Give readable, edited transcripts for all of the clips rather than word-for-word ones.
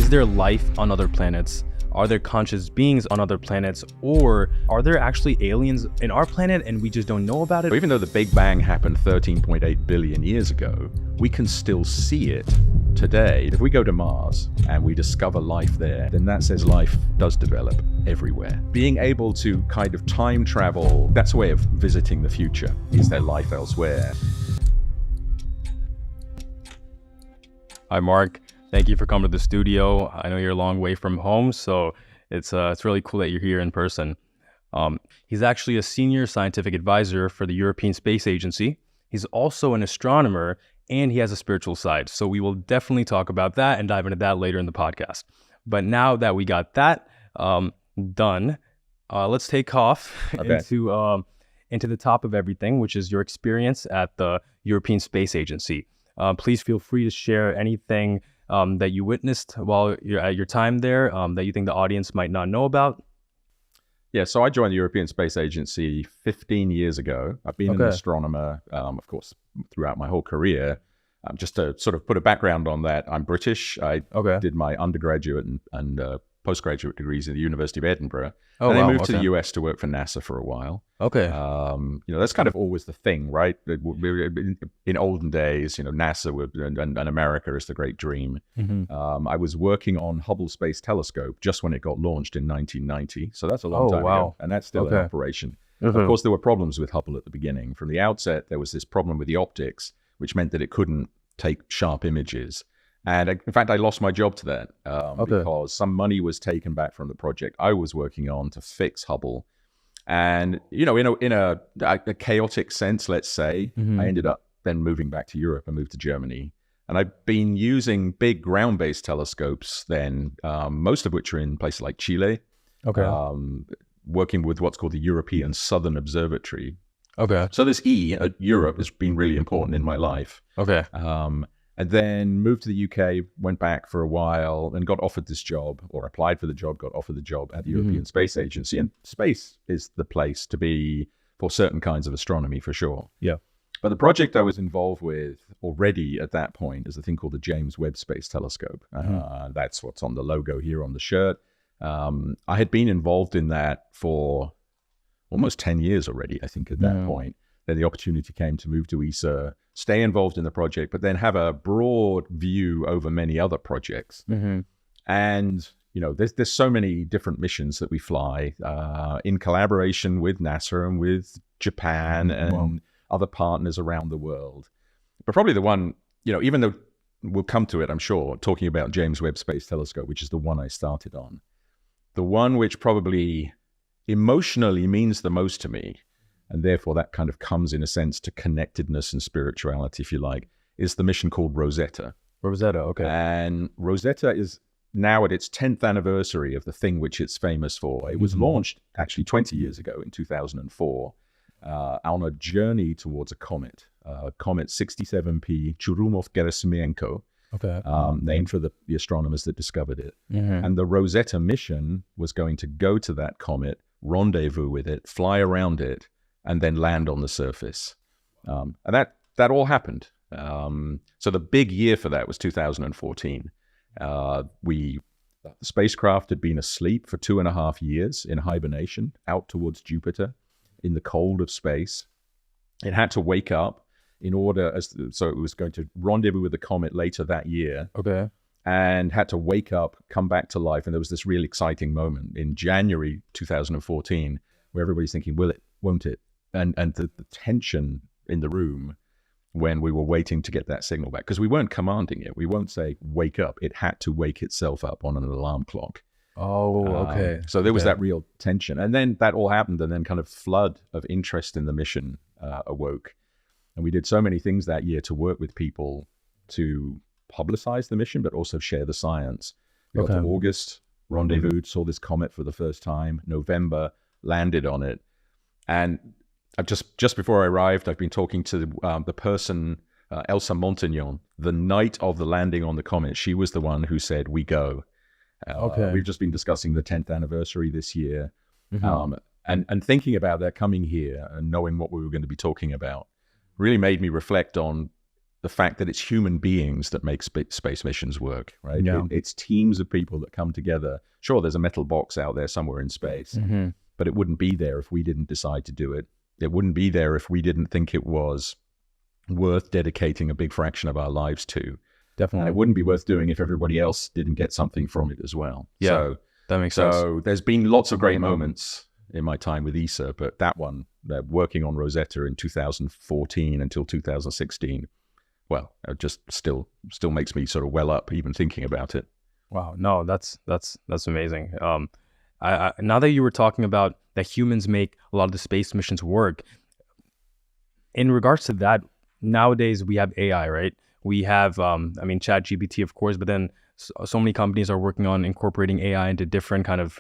Is there life on other planets? Are there conscious beings on other planets? Or are there actually aliens in our planet and we just don't know about it? Even though the Big Bang happened 13.8 billion years ago, we can still see it today. If we go to Mars and we discover life there, then that says life does develop everywhere. Being able to kind of time travel, that's a way of visiting the future. Is there life elsewhere? Hi, Mark. Thank you for coming to the studio. I know you're a long way from home, so it's really cool that you're here in person. He's actually a senior scientific advisor for the European Space Agency. He's also an astronomer, and he has a spiritual side. So we will definitely talk about that and dive into that later in the podcast. But now that we got that done, let's take off into the top of everything, which is your experience at the European Space Agency. Please feel free to share anything that you witnessed while you're at your time there that you think the audience might not know about. Yeah, so I joined the European Space Agency 15 years ago. I've been an astronomer, of course, throughout my whole career. Just to sort of put a background on that, I'm British. I did my undergraduate and postgraduate degrees at the University of Edinburgh. And I moved to the US to work for NASA for a while. That's kind of always the thing, right? In olden days, NASA and America is the great dream. I was working on Hubble Space Telescope just when it got launched in 1990. So that's a long time ago. And that's still in operation. Of course, there were problems with Hubble at the beginning. From the outset, there was this problem with the optics, which meant that it couldn't take sharp images. And in fact, I lost my job to that because some money was taken back from the project I was working on to fix Hubble. And, in a chaotic sense, let's say, I ended up then moving back to Europe and moved to Germany. And I've been using big ground-based telescopes then, most of which are in places like Chile, working with what's called the European Southern Observatory. So this Europe has been really important in my life. And then moved to the UK, went back for a while, and got offered this job, or applied for the job, got offered the job at the European Space Agency. And space is the place to be for certain kinds of astronomy, for sure. But the project I was involved with already at that point is a thing called the James Webb Space Telescope. That's what's on the logo here on the shirt. I had been involved in that for almost 10 years already, I think, at that point. Then the opportunity came to move to ESA, stay involved in the project, but then have a broad view over many other projects. And, there's so many different missions that we fly in collaboration with NASA and with Japan and other partners around the world. But probably the one, even though we'll come to it, I'm sure, talking about James Webb Space Telescope, which is the one I started on, the one which probably emotionally means the most to me, and therefore that kind of comes in a sense to connectedness and spirituality, if you like, is the mission called Rosetta. And Rosetta is now at its 10th anniversary of the thing which it's famous for. It was launched actually 20 years ago in 2004 on a journey towards a comet, comet 67P Churyumov-Gerasimenko, named for the astronomers that discovered it. And the Rosetta mission was going to go to that comet, rendezvous with it, fly around it, and then land on the surface. And that all happened. So the big year for that was 2014. The spacecraft had been asleep for 2.5 years in hibernation out towards Jupiter in the cold of space. It had to wake up so it was going to rendezvous with the comet later that year. And had to wake up, come back to life. And there was this really exciting moment in January 2014 where everybody's thinking, will it, won't it? And the tension in the room when we were waiting to get that signal back, because we weren't commanding it. We won't say, wake up. It had to wake itself up on an alarm clock. So there was that real tension. And then that all happened, and then kind of flood of interest in the mission awoke. And we did so many things that year to work with people to publicize the mission, but also share the science. We got to August, rendezvoused, saw this comet for the first time. November, landed on it. And just before I arrived, I've been talking to the person, Elsa Montagnon, the night of the landing on the comet. She was the one who said, we go. We've just been discussing the 10th anniversary this year. And thinking about that coming here and knowing what we were going to be talking about really made me reflect on the fact that it's human beings that make space missions work, right? Yeah. It's teams of people that come together. Sure, there's a metal box out there somewhere in space, but it wouldn't be there if we didn't decide to do it. It wouldn't be there if we didn't think it was worth dedicating a big fraction of our lives to. Definitely. And it wouldn't be worth doing if everybody else didn't get something from it as well. Yeah, so, that makes sense. So there's been lots of great moments in my time with ESA, but that one, working on Rosetta in 2014 until 2016, well, it just still makes me sort of well up even thinking about it. Wow, no, that's amazing. Now that you were talking about that humans make a lot of the space missions work, in regards to that, nowadays we have AI, right? We have, ChatGPT, of course, but then so many companies are working on incorporating AI into different kind of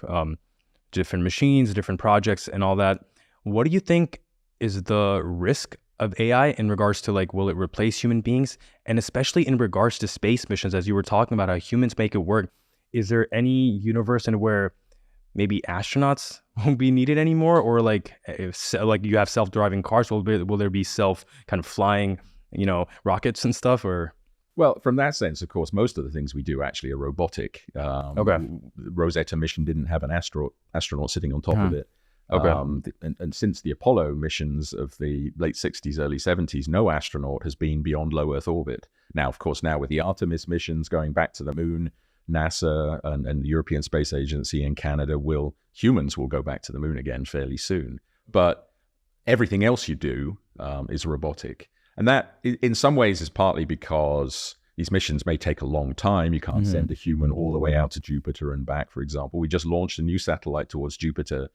different machines, different projects, and all that. What do you think is the risk of AI in regards to, like, will it replace human beings? And especially in regards to space missions, as you were talking about how humans make it work, is there any universe in where maybe astronauts won't be needed anymore? Or like you have self-driving cars, will there be self kind of flying, rockets and stuff? Or well, from that sense, of course, most of the things we do actually are robotic. Okay. The Rosetta mission didn't have an astronaut sitting on top of it. Okay. And since the Apollo missions of the late 60s, early 70s, no astronaut has been beyond low Earth orbit. Now, of course, now with the Artemis missions going back to the moon, NASA and the European Space Agency and Canada humans will go back to the moon again fairly soon. But everything else you do is robotic. And that, in some ways, is partly because these missions may take a long time. You can't send a human all the way out to Jupiter and back, for example. We just launched a new satellite towards Jupiter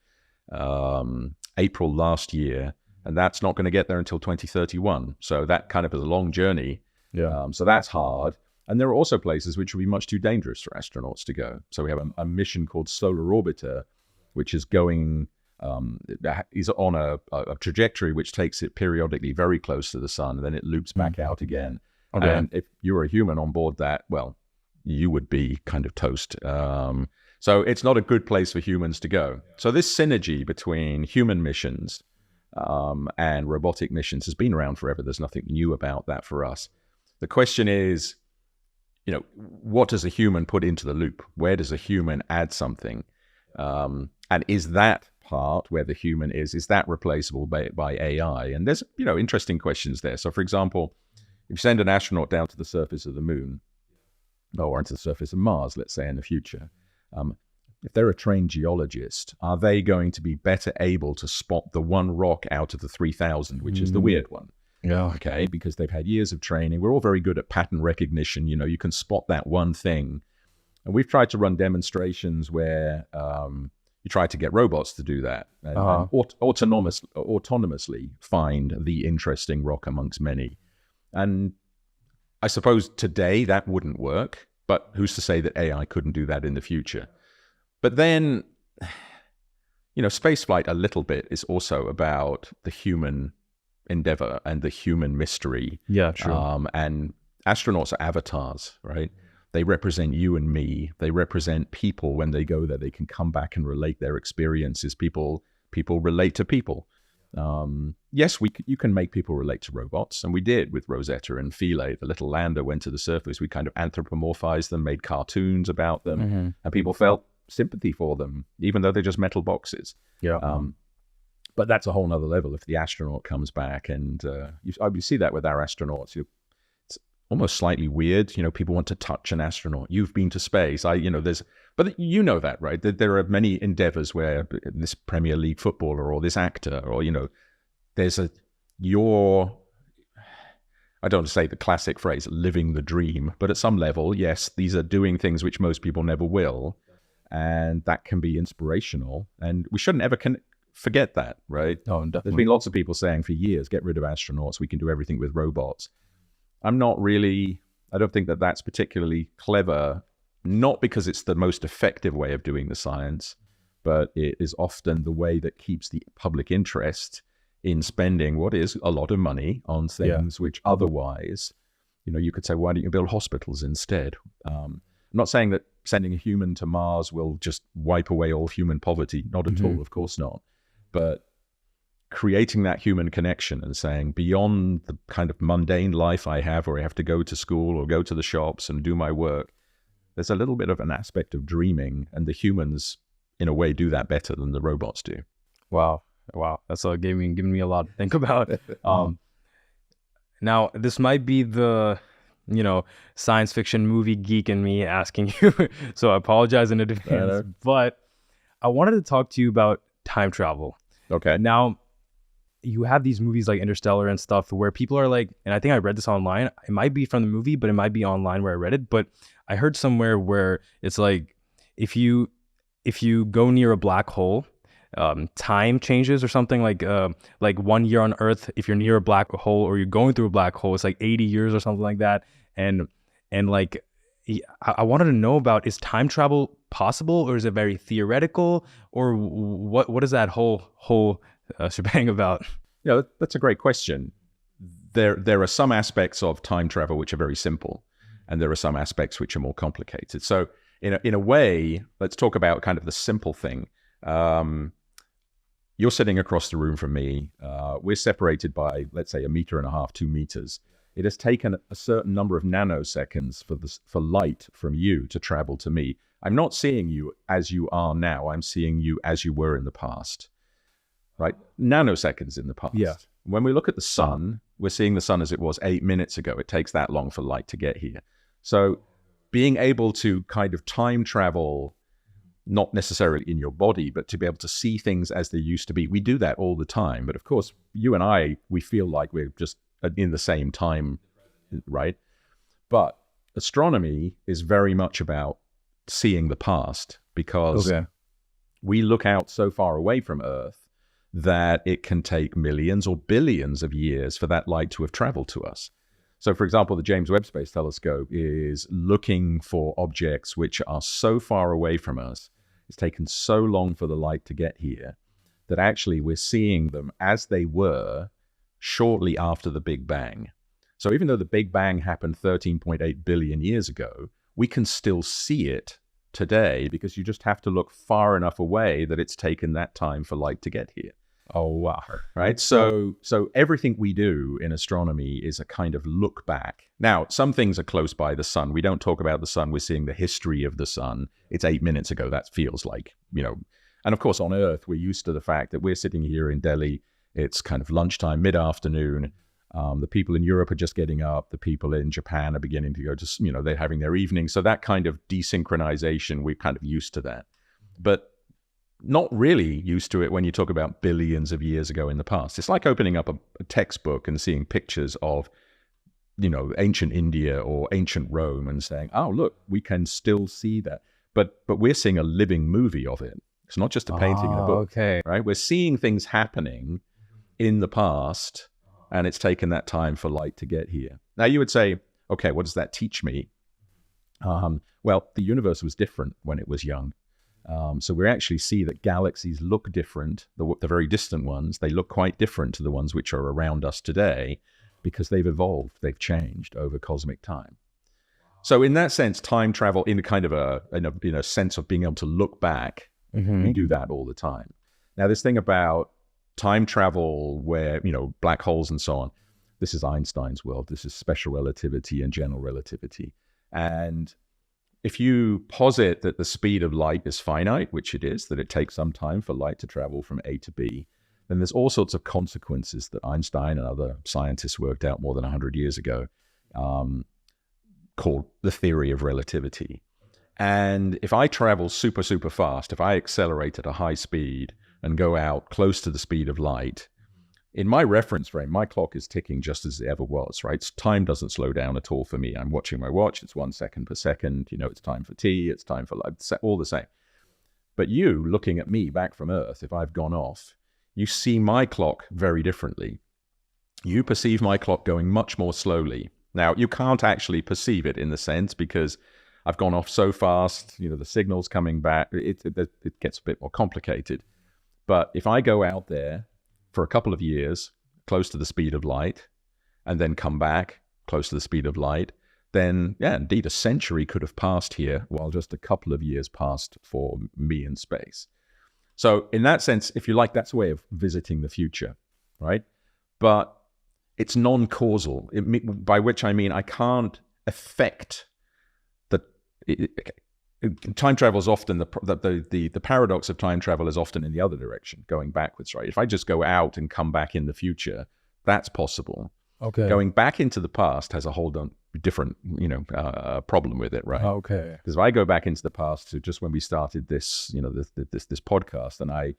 April last year, and that's not going to get there until 2031. So that kind of is a long journey. Yeah. So that's hard. And there are also places which would be much too dangerous for astronauts to go. So we have a mission called Solar Orbiter, which is going, is on a trajectory which takes it periodically very close to the sun, and then it loops back out again. Okay. And if you were a human on board that, well, you would be kind of toast. So it's not a good place for humans to go. So this synergy between human missions and robotic missions has been around forever. There's nothing new about that for us. The question is, what does a human put into the loop? Where does a human add something? And is that part where the human is that replaceable by AI? And there's, interesting questions there. So for example, if you send an astronaut down to the surface of the moon, or onto the surface of Mars, let's say in the future, if they're a trained geologist, are they going to be better able to spot the one rock out of the 3,000, which is the weird one? Yeah. Okay, because they've had years of training. We're all very good at pattern recognition. You can spot that one thing. And we've tried to run demonstrations where you try to get robots to do that and autonomously find the interesting rock amongst many. And I suppose today that wouldn't work, but who's to say that AI couldn't do that in the future? But then, spaceflight a little bit is also about the human endeavor and the human mystery. Yeah, true. And astronauts are avatars, right? They represent you and me. They represent people. When they go there, they can come back and relate their experiences. People relate to people. Yes, you can make people relate to robots, and we did with Rosetta and Philae. The little lander went to the surface. We kind of anthropomorphized them, made cartoons about them, and people felt sympathy for them, even though they're just metal boxes. Yeah. But that's a whole nother level. If the astronaut comes back, and you see that with our astronauts, it's almost slightly weird. People want to touch an astronaut. You've been to space. But you know that, right? There are many endeavors where this Premier League footballer or this actor, or there's I don't want to say the classic phrase, living the dream, but at some level, yes, these are doing things which most people never will, and that can be inspirational. And we shouldn't ever forget that, right? Oh, definitely. There's been lots of people saying for years, get rid of astronauts, we can do everything with robots. I don't think that that's particularly clever, not because it's the most effective way of doing the science, but it is often the way that keeps the public interest in spending what is a lot of money on things which otherwise, you could say, why don't you build hospitals instead? I'm not saying that sending a human to Mars will just wipe away all human poverty. Not at all, of course not. But creating that human connection and saying, beyond the kind of mundane life I have where I have to go to school or go to the shops and do my work, there's a little bit of an aspect of dreaming, and the humans, in a way, do that better than the robots do. Wow. That's giving me a lot to think about. Now, this might be the, science fiction movie geek in me asking you, so I apologize in advance, but I wanted to talk to you about time travel. Okay. Now, you have these movies like Interstellar and stuff where people are like, and I think I read this online, it might be from the movie, but it might be online where I read it, but I heard somewhere where it's like, if you go near a black hole, time changes or something, like 1 year on Earth, if you're near a black hole or you're going through a black hole, it's like 80 years or something like that. And like, I wanted to know about, is time travel possible, or is it very theoretical, or what is that whole shebang about? Yeah, that's a great question. There are some aspects of time travel which are very simple, and there are some aspects which are more complicated. So in a way, let's talk about kind of the simple thing. You're sitting across the room from me. We're separated by, let's say, 1.5 meters, 2 meters. It has taken a certain number of nanoseconds for light from you to travel to me. I'm not seeing you as you are now. I'm seeing you as you were in the past, right? Nanoseconds in the past. Yeah. When we look at the sun, we're seeing the sun as it was 8 minutes ago. It takes that long for light to get here. So being able to kind of time travel, not necessarily in your body, but to be able to see things as they used to be. We do that all the time. But of course, you and I, we feel like we're just in the same time, right? But astronomy is very much about seeing the past, because we look out so far away from Earth that it can take millions or billions of years for that light to have traveled to us. So, for example, the James Webb Space Telescope is looking for objects which are so far away from us. It's taken so long for the light to get here that actually we're seeing them as they were shortly after the Big Bang. So even though the Big Bang happened 13.8 billion years ago, we can still see it today, because you just have to look far enough away that it's taken that time for light to get here. Oh, wow. Right? So everything we do in astronomy is a kind of look back. Now, some things are close by the sun. We don't talk about the sun. We're seeing the history of the sun. It's 8 minutes ago. That feels like, and of course on Earth, we're used to the fact that we're sitting here in Delhi. It's kind of lunchtime, mid-afternoon. The people in Europe are just getting up. The people in Japan are beginning to go to, they're having their evening. So that kind of desynchronization, we're kind of used to that. But not really used to it when you talk about billions of years ago in the past. It's like opening up a textbook and seeing pictures of, ancient India or ancient Rome and saying, oh, look, we can still see that. But we're seeing a living movie of it. It's not just a painting in a book, right? We're seeing things happening in the past, and it's taken that time for light to get here. Now you would say, okay, what does that teach me? Well, the universe was different when it was young. So we actually see that galaxies look different. The very distant ones, they look quite different to the ones which are around us today, because they've evolved, they've changed over cosmic time. So in that sense, time travel, in a kind of a sense of being able to look back, we do that all the time. Now, this thing about time travel where, black holes and so on, this is Einstein's world. This is special relativity and general relativity. And if you posit that the speed of light is finite, which it is, that it takes some time for light to travel from A to B, then there's all sorts of consequences that Einstein and other scientists worked out more than 100 years ago, called the theory of relativity. And if I travel super, super fast, if I accelerate at a high speed and go out close to the speed of light, in my reference frame, my clock is ticking just as it ever was, right? Time doesn't slow down at all for me. I'm watching my watch. It's 1 second per second. It's time for tea. It's time for light. It's all the same. But you, looking at me back from Earth, if I've gone off, you see my clock very differently. You perceive my clock going much more slowly. Now, you can't actually perceive it in the sense because I've gone off so fast, the signal's coming back. It gets a bit more complicated. But if I go out there for a couple of years, close to the speed of light, and then come back close to the speed of light, then, yeah, indeed, a century could have passed here while just a couple of years passed for me in space. So in that sense, if you like, that's a way of visiting the future. right? But it's non-causal, by which I mean I can't affect the... time travel is often, the paradox of time travel is often in the other direction, going backwards, right? If I just go out and come back in the future, that's possible. Okay. Going back into the past has a whole different, problem with it, right? Okay. Because if I go back into the past to just when we started this, this podcast, and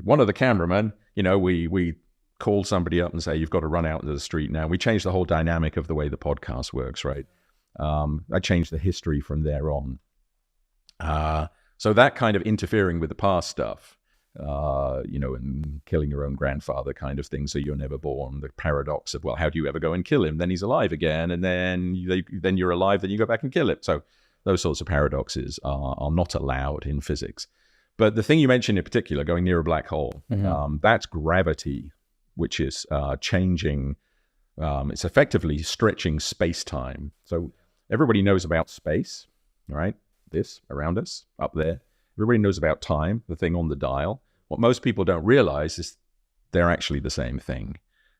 one of the cameramen, we call somebody up and say, you've got to run out into the street now. We changed the whole dynamic of the way the podcast works, right? I changed the history from there on. So that kind of interfering with the past stuff, and killing your own grandfather kind of thing, so you're never born. The paradox of, well, how do you ever go and kill him? Then he's alive again, and then you're alive, then you go back and kill him. So those sorts of paradoxes are not allowed in physics. But the thing you mentioned in particular, going near a black hole, that's gravity, which is changing. It's effectively stretching space-time. So everybody knows about space, right? This around us, up there. Everybody knows about time, the thing on the dial. What most people don't realize is they're actually the same thing.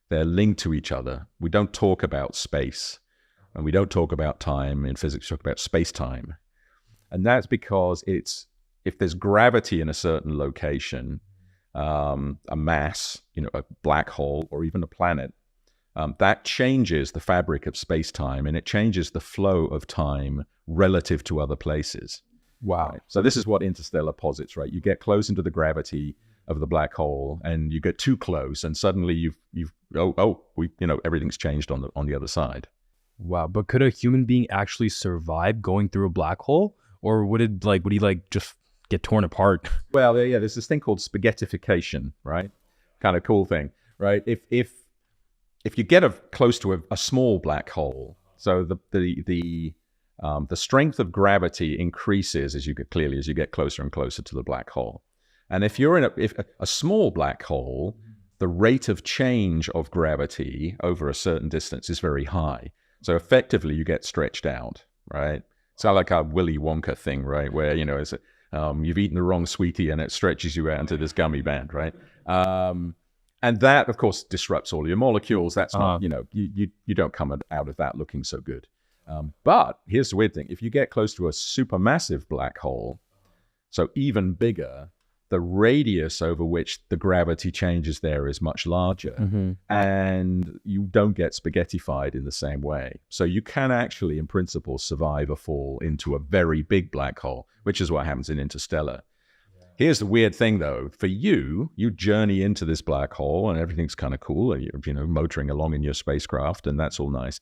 They're linked to each other. We don't talk about space, and we don't talk about time in physics. We talk about space-time. And that's because if there's gravity in a certain location, a mass, a black hole or even a planet, that changes the fabric of space-time, and it changes the flow of time relative to other places. Wow. Right? So this is what interstellar posits, right? You get close into the gravity of the black hole, and you get too close, and suddenly everything's changed on the other side. Wow. But could a human being actually survive going through a black hole, or would he just get torn apart? Well, yeah, there's this thing called spaghettification, right? Kind of cool thing, right? If you get close to a small black hole, so the strength of gravity increases as you get closer and closer to the black hole. And if you're in a small black hole, the rate of change of gravity over a certain distance is very high. So effectively, you get stretched out, right? It's kind of like a Willy Wonka thing, right? Where you've eaten the wrong sweetie and it stretches you out into this gummy band, right? And that, of course, disrupts all your molecules. That's not, you don't come out of that looking so good. But here's the weird thing. If you get close to a supermassive black hole, so even bigger, the radius over which the gravity changes there is much larger. Mm-hmm. And you don't get spaghettified in the same way. So you can actually, in principle, survive a fall into a very big black hole, which is what happens in Interstellar. Here's the weird thing, though. For you journey into this black hole, and everything's kind of cool. And you're motoring along in your spacecraft, and that's all nice.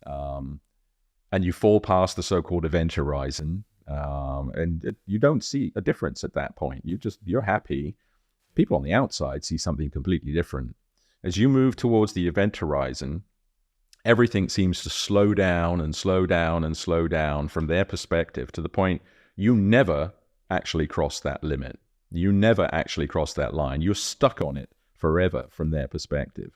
And you fall past the so-called event horizon, and you don't see a difference at that point. You're happy. People on the outside see something completely different. As you move towards the event horizon, everything seems to slow down and slow down and slow down from their perspective, to the point you never actually cross that limit. You never actually cross that line. You're stuck on it forever from their perspective.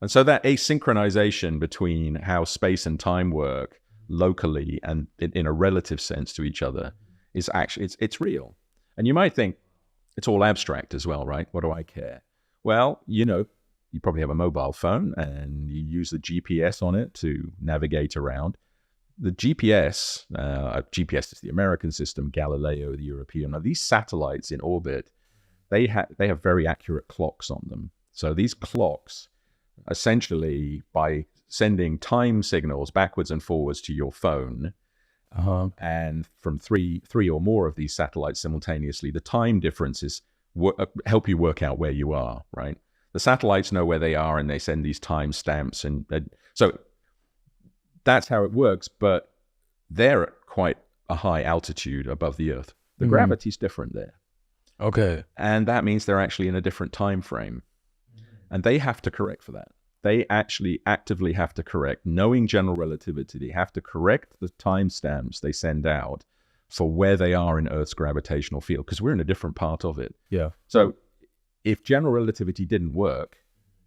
And so that asynchronization between how space and time work locally and in a relative sense to each other is actually, it's real. And you might think it's all abstract as well, right? What do I care? Well, you probably have a mobile phone and you use the GPS on it to navigate around. The GPS is the American system, Galileo, the European. Now, these satellites in orbit, they have very accurate clocks on them. So these clocks, essentially, by sending time signals backwards and forwards to your phone, and from three or more of these satellites simultaneously, the time differences help you work out where you are, right? The satellites know where they are, and they send these time stamps, and so that's how it works. But they're at quite a high altitude above the Earth. The gravity's different there. Okay. And that means they're actually in a different time frame. And they have to correct for that. They actually actively have to correct. Knowing general relativity, they have to correct the timestamps they send out for where they are in Earth's gravitational field, because we're in a different part of it. Yeah. So if general relativity didn't work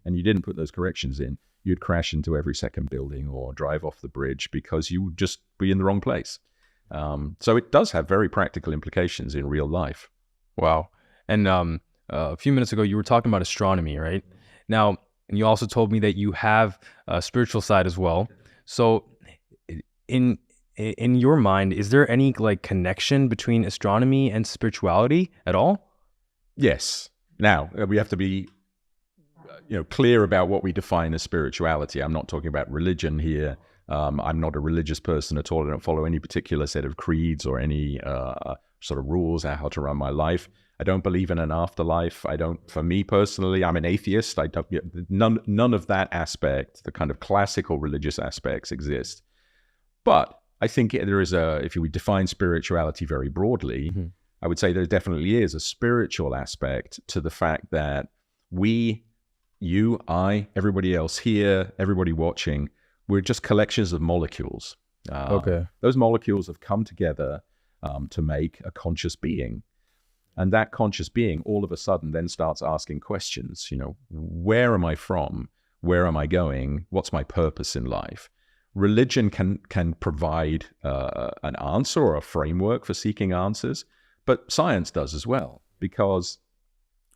and you didn't put those corrections in, you'd crash into every second building or drive off the bridge because you would just be in the wrong place. So it does have very practical implications in real life. Wow. And a few minutes ago, you were talking about astronomy, right? Now, and you also told me that you have a spiritual side as well. So in your mind, is there any like connection between astronomy and spirituality at all? Yes. Now, we have to be clear about what we define as spirituality. I'm not talking about religion here. I'm not a religious person at all. I don't follow any particular set of creeds or any sort of rules on how to run my life. I don't believe in an afterlife. For me personally, I'm an atheist. None of that aspect, the kind of classical religious aspects exist. But I think there is if we define spirituality very broadly, I would say there definitely is a spiritual aspect to the fact that we, you, I, everybody else here, everybody watching, we're just collections of molecules. Those molecules have come together to make a conscious being. And that conscious being all of a sudden then starts asking questions, where am I from? Where am I going? What's my purpose in life? Religion can provide an answer or a framework for seeking answers, but science does as well, because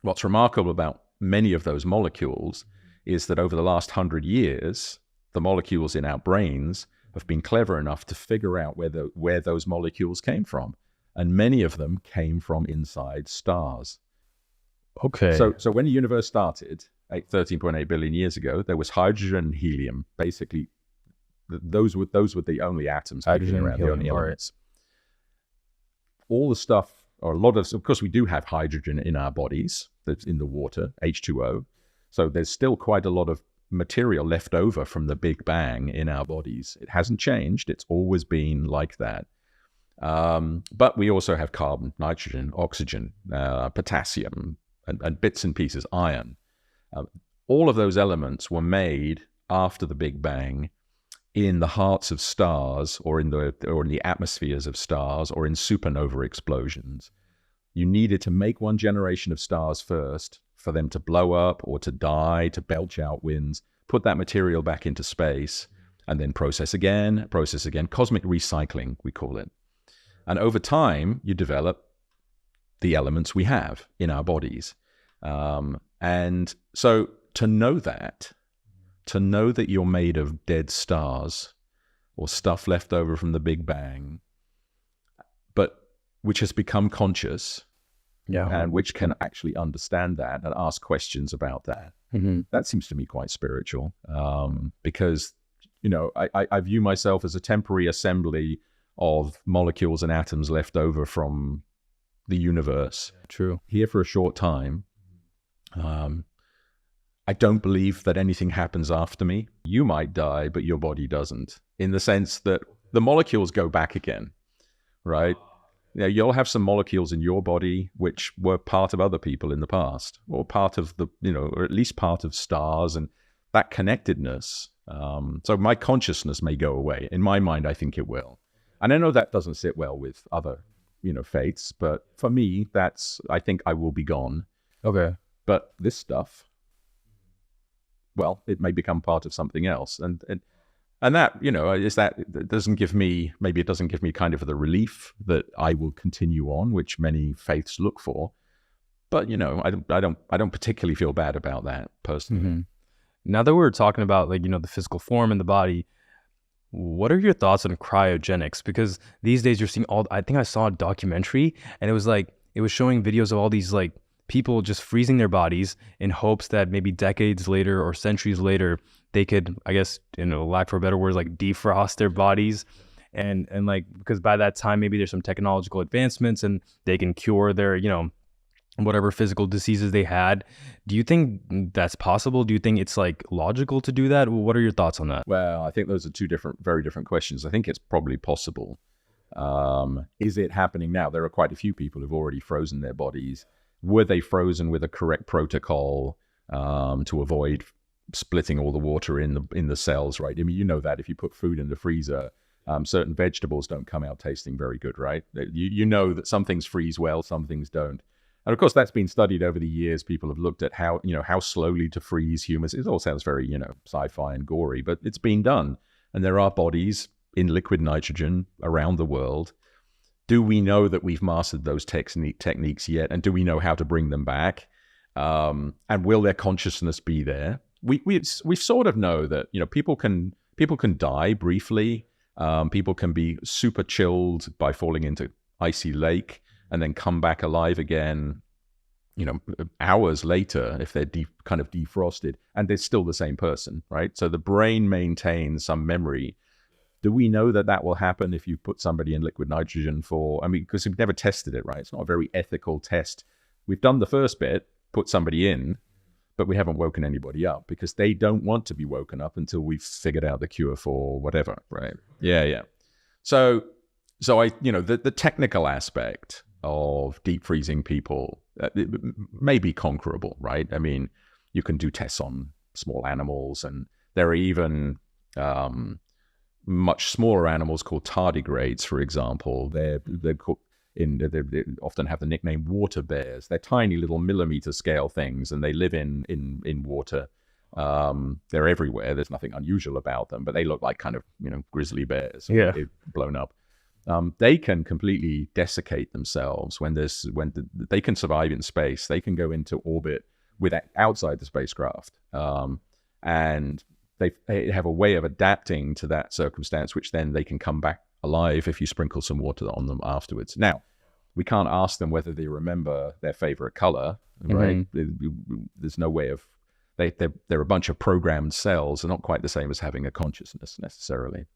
what's remarkable about many of those molecules is that over the last 100 years, the molecules in our brains have been clever enough to figure out where those molecules came from. And many of them came from inside stars. Okay. So when the universe started 13.8 billion years ago, there was hydrogen and helium. Basically, those were the only atoms kicking around, the only elements. All the stuff, or a lot of course, we do have hydrogen in our bodies that's in the water, H2O. So there's still quite a lot of material left over from the Big Bang in our bodies. It hasn't changed. It's always been like that. But we also have carbon, nitrogen, oxygen, potassium, and bits and pieces, iron. All of those elements were made after the Big Bang in the hearts of stars, or in the atmospheres of stars, or in supernova explosions. You needed to make one generation of stars first for them to blow up or to die, to belch out winds, put that material back into space, and then process again. Cosmic recycling, we call it. And over time, you develop the elements we have in our bodies. And so to know that you're made of dead stars or stuff left over from the Big Bang, but which has become conscious, and which can actually understand that and ask questions about that, that seems to me quite spiritual, because, I view myself as a temporary assembly of molecules and atoms left over from the universe. True. Here for a short time. I don't believe that anything happens after me. You might die, but your body doesn't, in the sense that the molecules go back again, right? You'll have some molecules in your body which were part of other people in the past, or part of or at least part of stars, and that connectedness. So my consciousness may go away. In my mind, I think it will. And I know that doesn't sit well with other, faiths, but for me, I think I will be gone. Okay. But this stuff, well, it may become part of something else. And that, it doesn't give me kind of the relief that I will continue on, which many faiths look for. But, I don't particularly feel bad about that personally. Now that we're talking about the physical form in the body, what are your thoughts on cryogenics? Because these days you're seeing I think I saw a documentary, and it was showing videos of all these people just freezing their bodies in hopes that maybe decades later or centuries later they could, I guess, lack for better words, defrost their bodies, and because by that time maybe there's some technological advancements and they can cure their whatever physical diseases they had. Do you think that's possible? Do you think it's logical to do that? What are your thoughts on that? Well, I think those are very different questions. I think it's probably possible. Is it happening now? There are quite a few people who've already frozen their bodies. Were they frozen with a correct protocol to avoid splitting all the water in the cells, right? I mean, that if you put food in the freezer, certain vegetables don't come out tasting very good, right? You know that some things freeze well, some things don't. And of course, that's been studied over the years. People have looked at how slowly to freeze humans. It all sounds very, sci-fi and gory, but it's been done. And there are bodies in liquid nitrogen around the world. Do we know that we've mastered those techniques yet? And do we know how to bring them back? And will their consciousness be there? We sort of know that, you know, people can die briefly. People can be super chilled by falling into icy lake and then come back alive again, you know, hours later if they're kind of defrosted, and they're still the same person, right? So the brain maintains some memory. Do we know that that will happen if you put somebody in liquid nitrogen for, I mean, because we've never tested it, right? It's not a very ethical test. We've done the first bit, put somebody in, but we haven't woken anybody up because they don't want to be woken up until we've figured out the cure for whatever, right? Yeah. So I, you know, the technical aspect of deep freezing people may be conquerable, right? I mean, you can do tests on small animals, and there are even much smaller animals called tardigrades, for example. They're called, they often have the nickname water bears. They're tiny little millimeter scale things, and they live in water. They're everywhere. There's nothing unusual about them, but they look like kind of, you know, grizzly bears. Yeah. Blown up. They can completely desiccate themselves when they can survive in space. They can go into orbit outside the spacecraft, and they have a way of adapting to that circumstance, which then they can come back alive if you sprinkle some water on them afterwards. Now, we can't ask them whether they remember their favorite color, right? There's no way of, they're a bunch of programmed cells. They're not quite the same as having a consciousness necessarily.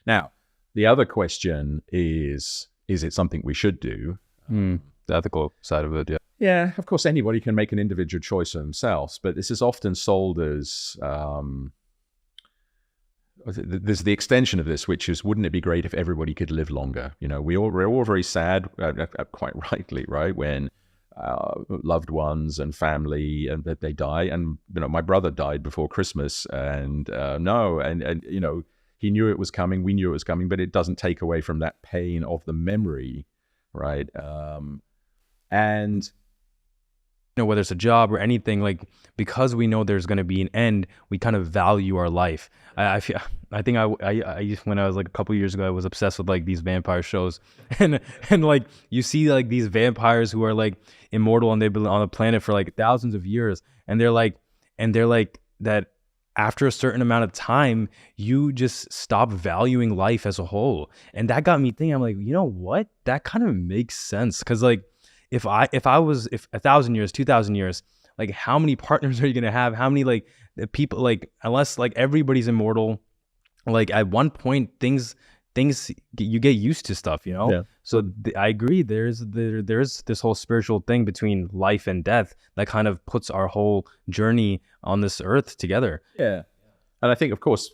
Now, the other question is it something we should do? The ethical side of it, yeah. Yeah, of course, anybody can make an individual choice for themselves, but this is often sold as, there's the extension of this, which is, wouldn't it be great if everybody could live longer? You know, we're all very sad, quite rightly, right, when loved ones and family and that they die. And, you know, my brother died before Christmas, and and you know, he knew it was coming, we knew it was coming, but it doesn't take away from that pain of the memory, right? And you know, whether it's a job or anything, like, because we know there's going to be an end, we kind of value our life. I think when I was like a couple years ago, I was obsessed with like these vampire shows, and like you see like these vampires who are like immortal, and they've been on the planet for like thousands of years, and they're like that after a certain amount of time, you just stop valuing life as a whole. And that got me thinking, I'm like, you know what? That kind of makes sense. Cause like, if 1,000 years, 2,000 years, like how many partners are you going to have? How many like people, like, unless like everybody's immortal, like at one point things you get used to stuff, you know? Yeah. So I agree. There's this whole spiritual thing between life and death that kind of puts our whole journey on this earth together. Yeah. And I think, of course,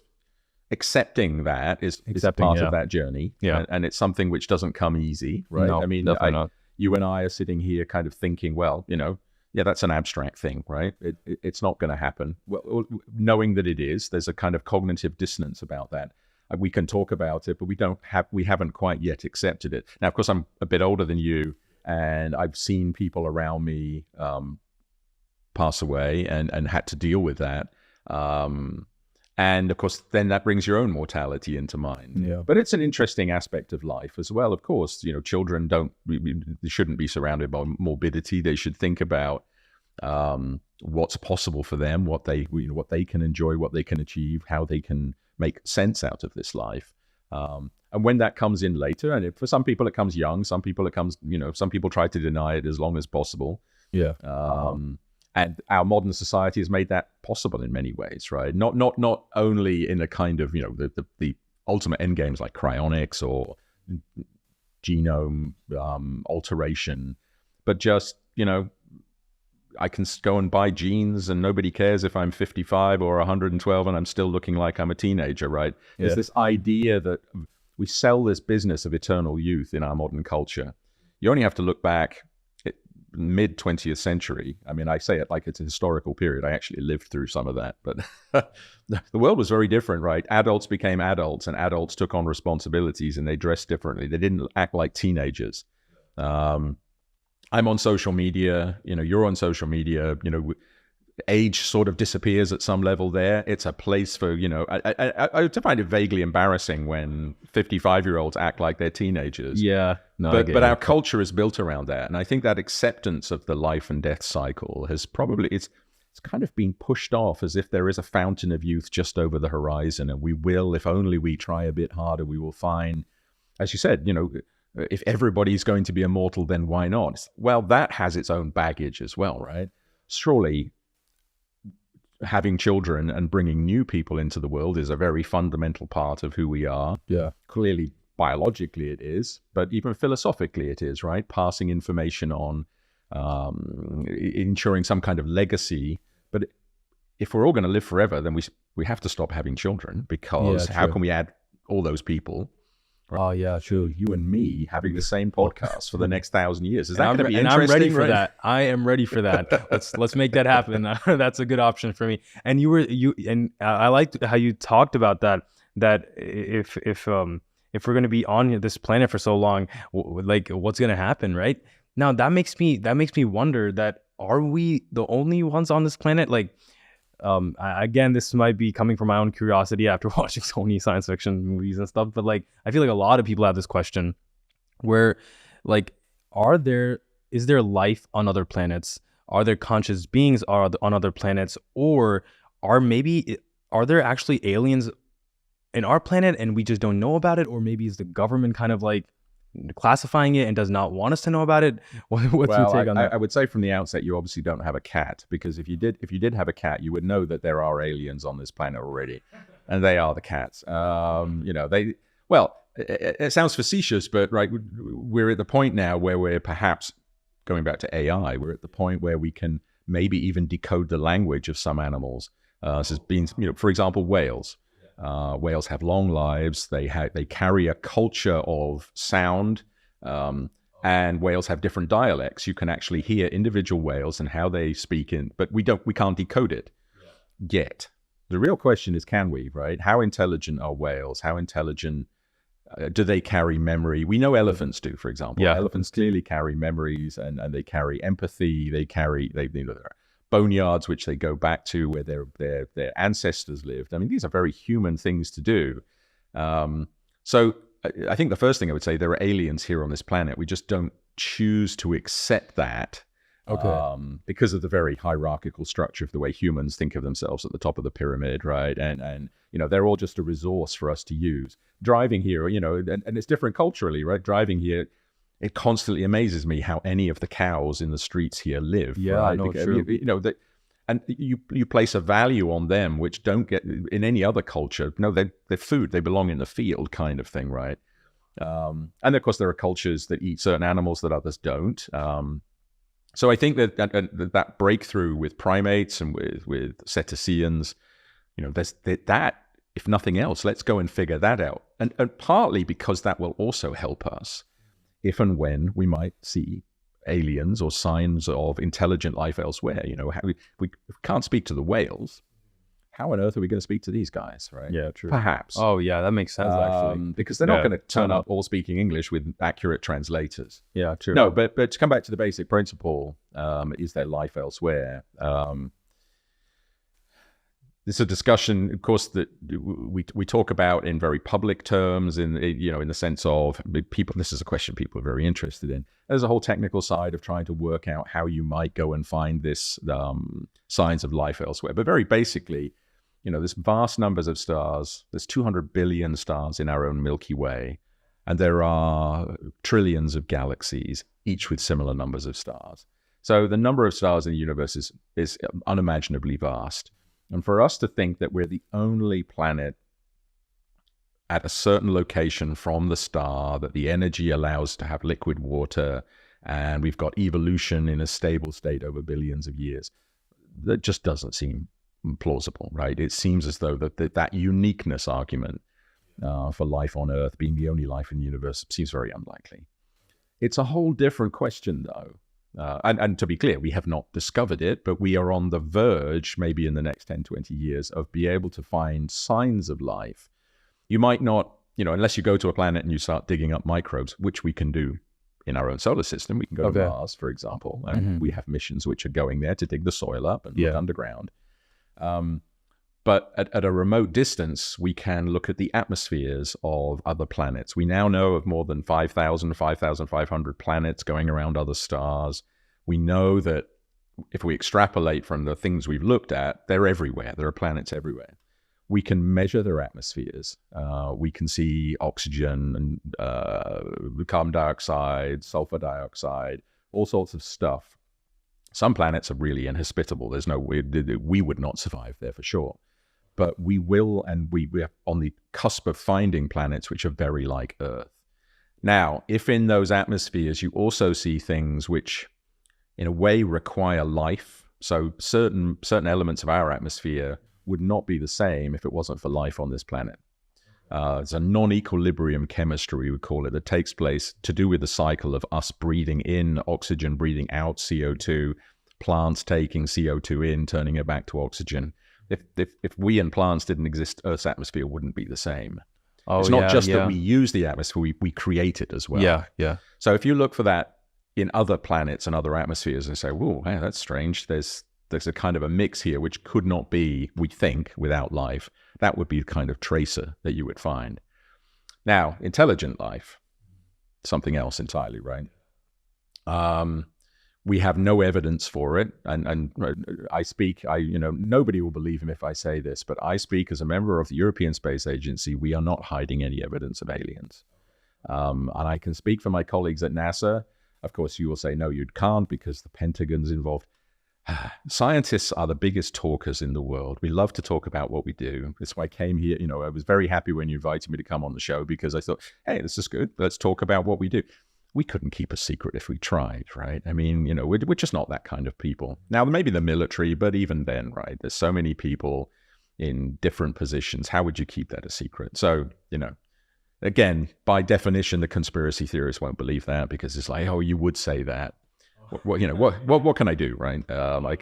accepting that is part of that journey. Yeah. And it's something which doesn't come easy, right? No, I mean, definitely not. You and I are sitting here kind of thinking, well, you know, yeah, that's an abstract thing, right? It's not going to happen. Well, knowing that it is, there's a kind of cognitive dissonance about that. We can talk about it, but we haven't quite yet accepted it. Now, of course, I'm a bit older than you, and I've seen people around me pass away and had to deal with that. And of course, then that brings your own mortality into mind. Yeah. But it's an interesting aspect of life as well. Of course, you know, children they shouldn't be surrounded by morbidity. They should think about what's possible for them, what they can enjoy, what they can achieve, how they can make sense out of this life. And when that comes in later, and for some people it comes young, some people it comes, you know, some people try to deny it as long as possible. Yeah. And our modern society has made that possible in many ways, right? Not only in a kind of, you know, the ultimate end games like cryonics or genome alteration, but just, you know, I can go and buy genes and nobody cares if I'm 55 or 112 and I'm still looking like I'm a teenager, right? Yeah. There's this idea that we sell this business of eternal youth in our modern culture. You only have to look back mid 20th century. I mean, I say it like it's a historical period. I actually lived through some of that, but the world was very different, right? Adults became adults, and adults took on responsibilities, and they dressed differently. They didn't act like teenagers. I'm on social media, you know, you're on social media, you know, age sort of disappears at some level there. It's a place for, I find it vaguely embarrassing when 55-year-olds act like they're teenagers. Yeah. No, but our culture is built around that. And I think that acceptance of the life and death cycle has probably, it's kind of been pushed off as if there is a fountain of youth just over the horizon. And we will, if only we try a bit harder, we will find, as you said, if everybody's going to be immortal, then why not? Well, that has its own baggage as well, right? Surely having children and bringing new people into the world is a very fundamental part of who we are. Yeah. Clearly, biologically it is, but even philosophically it is, right? Passing information on, ensuring some kind of legacy. But if we're all going to live forever, then we have to stop having children, because how can we add all those people? Oh yeah, true. You and me having the same podcast for the next 1,000 years. Is that going to be interesting? And I'm ready for that. I am ready for that. Let's make that happen. That's a good option for me. And I liked how you talked about that. That if we're going to be on this planet for so long, like what's going to happen, right? Now that makes me wonder that, are we the only ones on this planet? Like, again, this might be coming from my own curiosity after watching so many science fiction movies and stuff, but like, I feel like a lot of people have this question where, like, is there life on other planets? Are there conscious beings on other planets? Or are there actually aliens in our planet and we just don't know about it? Or maybe is the government kind of like classifying it and does not want us to know about it? What's your take on that? I would say from the outset, you obviously don't have a cat, because if you did have a cat, you would know that there are aliens on this planet already, and they are the cats. It sounds facetious, but right, we're at the point now where we're perhaps going back to AI. We're at the point where we can maybe even decode the language of some animals. For example, whales. Whales have long lives. They carry a culture of sound, and whales have different dialects. You can actually hear individual whales and how they speak but we can't decode it yet. The real question is, can we, right? How intelligent are whales? How intelligent do they carry memory? We know elephants do, for example. Yeah. Elephants clearly carry memories, and they carry empathy. They boneyards, which they go back to where their ancestors lived. I mean, these are very human things to do. So I think the first thing I would say, there are aliens here on this planet. We just don't choose to accept that, because of the very hierarchical structure of the way humans think of themselves at the top of the pyramid, right? And they're all just a resource for us to use. Driving here, and it's different culturally, right? Driving here, it constantly amazes me how any of the cows in the streets here live. Yeah, right? I know, true. And you place a value on them which don't get in any other culture. No, they're food. They belong in the field, kind of thing, right? And of course, there are cultures that eat certain animals that others don't. So I think that breakthrough with primates and with cetaceans, there's that. If nothing else, let's go and figure that out. And partly because that will also help us if and when we might see aliens or signs of intelligent life elsewhere. We can't speak to the whales. How on earth are we going to speak to these guys, right? Yeah, true. Perhaps. Oh, yeah, that makes sense, actually. Because they're not going to turn up all speaking English with accurate translators. Yeah, true. No, but to come back to the basic principle, is there life elsewhere? This is a discussion, of course, that we talk about in very public terms, in the sense of people. This is a question people are very interested in. There's a whole technical side of trying to work out how you might go and find this signs of life elsewhere. But very basically, there's vast numbers of stars. There's 200 billion stars in our own Milky Way, and there are trillions of galaxies, each with similar numbers of stars. So the number of stars in the universe is unimaginably vast. And for us to think that we're the only planet at a certain location from the star, that the energy allows to have liquid water, and we've got evolution in a stable state over billions of years, that just doesn't seem plausible, right? It seems as though that uniqueness argument for life on Earth being the only life in the universe seems very unlikely. It's a whole different question, though. And to be clear, we have not discovered it, but we are on the verge, maybe in the next 10, 20 years, of being able to find signs of life. You might not, unless you go to a planet and you start digging up microbes, which we can do in our own solar system. We can go to Mars, for example, and we have missions which are going there to dig the soil up and look underground. But at a remote distance, we can look at the atmospheres of other planets. We now know of more than 5,500 planets going around other stars. We know that if we extrapolate from the things we've looked at, they're everywhere. There are planets everywhere. We can measure their atmospheres. We can see oxygen and carbon dioxide, sulfur dioxide, all sorts of stuff. Some planets are really inhospitable. There's no way we would not survive there for sure. But we will, and we are on the cusp of finding planets which are very like Earth. Now, if in those atmospheres you also see things which in a way require life, so certain elements of our atmosphere would not be the same if it wasn't for life on this planet. It's a non-equilibrium chemistry, we would call it, that takes place to do with the cycle of us breathing in oxygen, breathing out CO2, plants taking CO2 in, turning it back to oxygen. If we and plants didn't exist, Earth's atmosphere wouldn't be the same. It's not just that we use the atmosphere, we create it as well. Yeah. So if you look for that in other planets and other atmospheres and say, whoa, hey, that's strange. There's a kind of a mix here which could not be, we think, without life. That would be the kind of tracer that you would find. Now, intelligent life, something else entirely, right? We have no evidence for it, and nobody will believe him if I say this, but I speak as a member of the European Space Agency. We are not hiding any evidence of aliens. And I can speak for my colleagues at NASA. Of course, you will say, no, you can't because the Pentagon's involved. Scientists are the biggest talkers in the world. We love to talk about what we do. That's why I came here. I was very happy when you invited me to come on the show because I thought, hey, this is good. Let's talk about what we do. We couldn't keep a secret if we tried, right? I mean, we're just not that kind of people. Now, maybe the military, but even then, right? There's so many people in different positions. How would you keep that a secret? So, again, by definition, the conspiracy theorists won't believe that because it's like, oh, you would say that. What can I do, right? But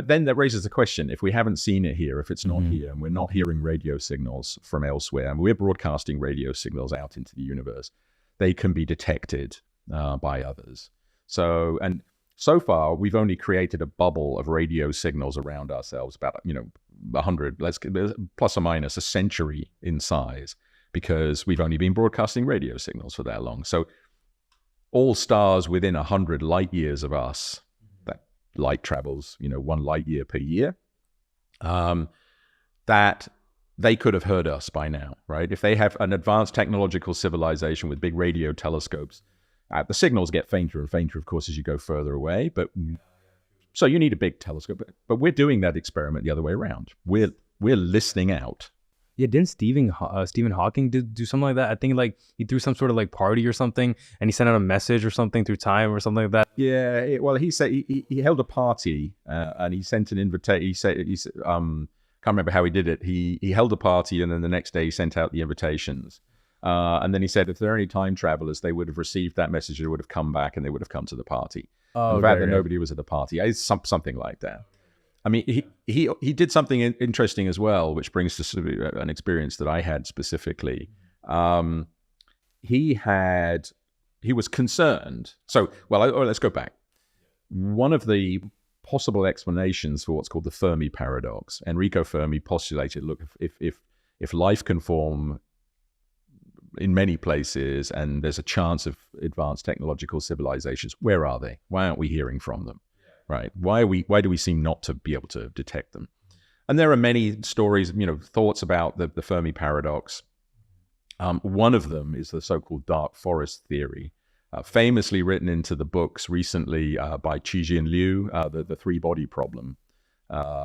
then that raises the question, if we haven't seen it here, if it's not here, and we're not hearing radio signals from elsewhere, and we're broadcasting radio signals out into the universe, they can be detected by others. So far, we've only created a bubble of radio signals around ourselves, about, 100, plus or minus a century in size, because we've only been broadcasting radio signals for that long. So all stars within 100 light years of us, light travels, 1 light year per year, that they could have heard us by now, right? If they have an advanced technological civilization with big radio telescopes, the signals get fainter and fainter, of course, as you go further away. So you need a big telescope. But we're doing that experiment the other way around. We're listening out. Yeah, didn't Stephen Hawking do something like that? I think he threw some sort of party or something, and he sent out a message or something through time or something like that. Yeah, he said he held a party and he sent an invitation. He said can't remember how he did it. He held a party and then the next day he sent out the invitations. And then he said if there are any time travelers, they would have received that message. They would have come back and they would have come to the party. The fact that nobody was at the party, it's something like that. I mean, he did something interesting as well, which brings to an experience that I had specifically. He was concerned. Let's go back. One of the possible explanations for what's called the Fermi Paradox, Enrico Fermi postulated, look, if life can form in many places and there's a chance of advanced technological civilizations, where are they? Why aren't we hearing from them? Right? Why do we seem not to be able to detect them? And there are many stories, thoughts about the Fermi Paradox. One of them is the so-called dark forest theory, famously written into the books recently by Qijin Liu, the three-body problem,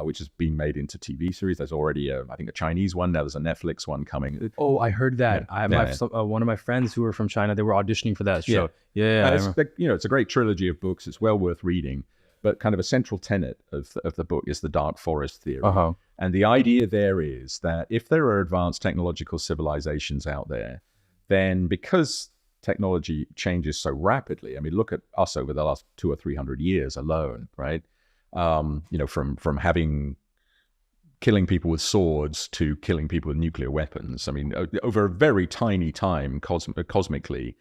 which has been made into TV series. There's already, I think, a Chinese one. Now there's a Netflix one coming. Oh, I heard that. One of my friends who were from China, they were auditioning for that show. Yeah. It's a great trilogy of books. It's well worth reading. But kind of a central tenet of the book is the dark forest theory. And the idea there is that if there are advanced technological civilizations out there, then because technology changes so rapidly, I mean, look at us over the last 200 or 300 years alone, right? From having killing people with swords to killing people with nuclear weapons. I mean, over a very tiny time, cosmically,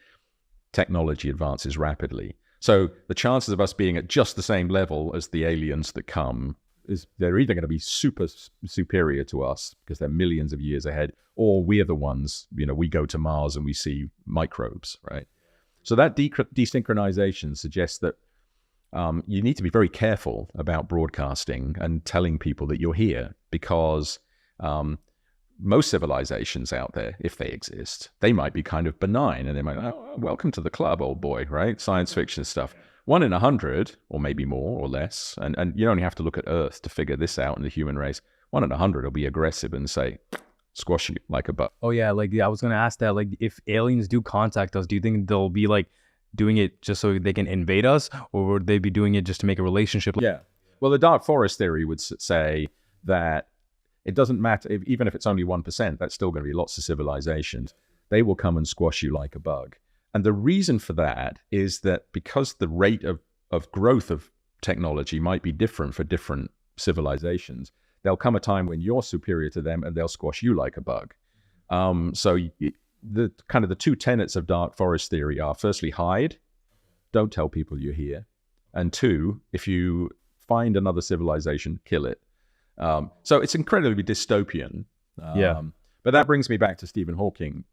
technology advances rapidly. So the chances of us being at just the same level as the aliens that come is they're either going to be super superior to us because they're millions of years ahead, or we're the ones, we go to Mars and we see microbes, right? So that desynchronization suggests that you need to be very careful about broadcasting and telling people that you're here, because most civilizations out there, if they exist, they might be kind of benign, and they might, oh, welcome to the club, old boy, right? Science fiction stuff. 1 in 100, or maybe more or less, and you only have to look at Earth to figure this out in the human race. 1 in 100 will be aggressive and say, squash you like a bug. Oh yeah, I was gonna ask that. Like, if aliens do contact us, do you think they'll be like doing it just so they can invade us, or would they be doing it just to make a relationship? Yeah. Well, the dark forest theory would say that it doesn't matter, even if it's only 1%, that's still going to be lots of civilizations. They will come and squash you like a bug. And the reason for that is that because the rate of growth of technology might be different for different civilizations, there'll come a time when you're superior to them and they'll squash you like a bug. So the two tenets of dark forest theory are, firstly, hide, don't tell people you're here. And 2, if you find another civilization, kill it. So it's incredibly dystopian. But that brings me back to Stephen Hawking.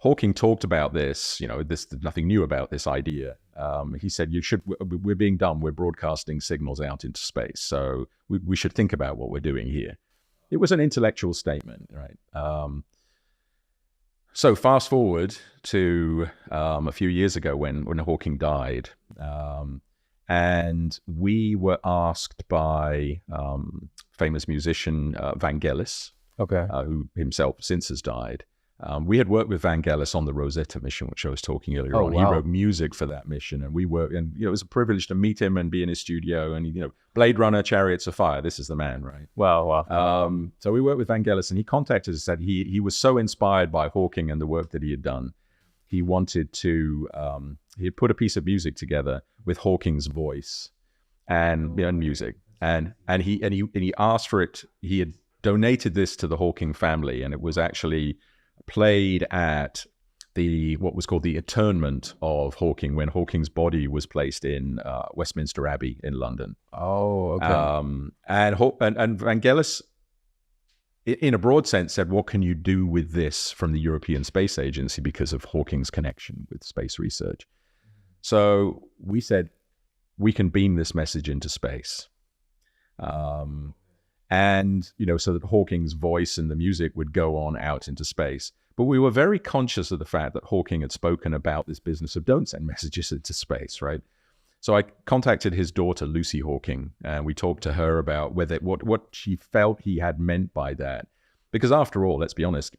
Hawking talked about this, there's nothing new about this idea. He said, we're being dumb, we're broadcasting signals out into space, so we should think about what we're doing here. It was an intellectual statement, right? So fast forward to a few years ago when Hawking died, and we were asked by famous musician Vangelis, who himself since has died. We had worked with Vangelis on the Rosetta mission, which I was talking earlier on. Wow. He wrote music for that mission, and it was a privilege to meet him and be in his studio. And Blade Runner, Chariots of Fire, this is the man, right? Wow. So we worked with Vangelis, and he contacted us and said he was so inspired by Hawking and the work that he had done. He wanted to he had put a piece of music together with Hawking's voice and music, and he asked for it. He had donated this to the Hawking family, and it was actually played at what was called the interment of Hawking, when Hawking's body was placed in Westminster Abbey in London. Oh, okay. And Vangelis, in a broad sense, said, what can you do with this from the European Space Agency because of Hawking's connection with space research? So we said, we can beam this message into space. And, so that Hawking's voice and the music would go on out into space. But we were very conscious of the fact that Hawking had spoken about this business of don't send messages into space, right? So I contacted his daughter, Lucy Hawking, and we talked to her about what she felt he had meant by that. Because after all, let's be honest,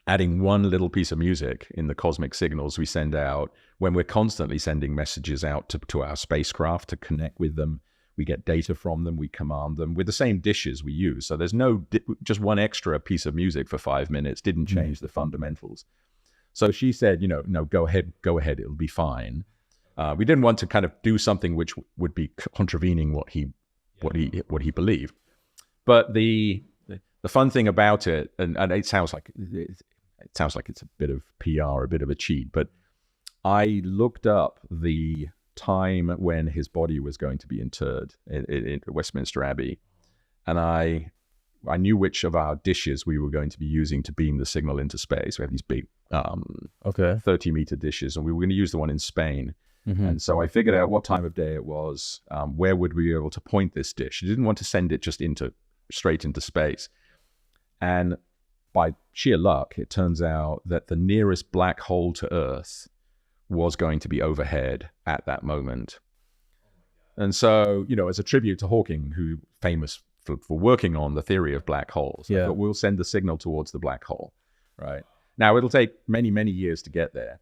adding one little piece of music in the cosmic signals we send out, when we're constantly sending messages out to our spacecraft to connect with them, we get data from them, we command them with the same dishes we use. So there's just one extra piece of music for 5 minutes didn't change the fundamentals. So she said, no, go ahead, it'll be fine. We didn't want to kind of do something which would be contravening what he believed. But the fun thing about it, and it sounds like it's a bit of PR, a bit of a cheat, but I looked up the time when his body was going to be interred in Westminster Abbey, and I knew which of our dishes we were going to be using to beam the signal into space. We have these big 30-meter dishes, and we were going to use the one in Spain. Mm-hmm. And so I figured out what time of day it was, where would we be able to point this dish. I didn't want to send it just straight into space. And by sheer luck, it turns out that the nearest black hole to Earth was going to be overhead at that moment. And so, as a tribute to Hawking, who famous for working on the theory of black holes, I thought we'll send the signal towards the black hole, right? Now, it'll take many, many years to get there.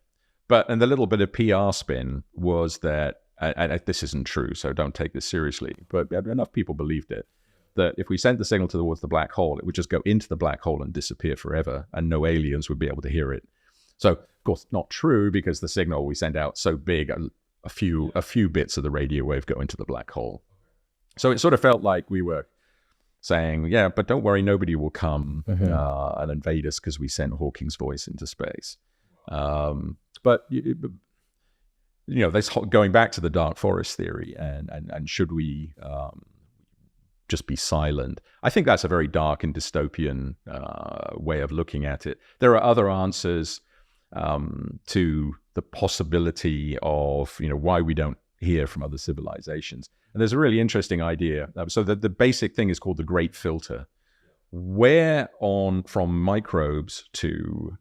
And the little bit of PR spin was that, and this isn't true, so don't take this seriously, but enough people believed it, that if we sent the signal towards the black hole, it would just go into the black hole and disappear forever, and no aliens would be able to hear it. So, of course, not true, because the signal we send out so big, a few bits of the radio wave go into the black hole. So it sort of felt like we were saying, yeah, but don't worry, nobody will come and invade us because we sent Hawking's voice into space. But this going back to the dark forest theory, and should we just be silent? I think that's a very dark and dystopian way of looking at it. There are other answers to the possibility of why we don't hear from other civilizations. And there's a really interesting idea. So the basic thing is called the Great Filter. Where from microbes to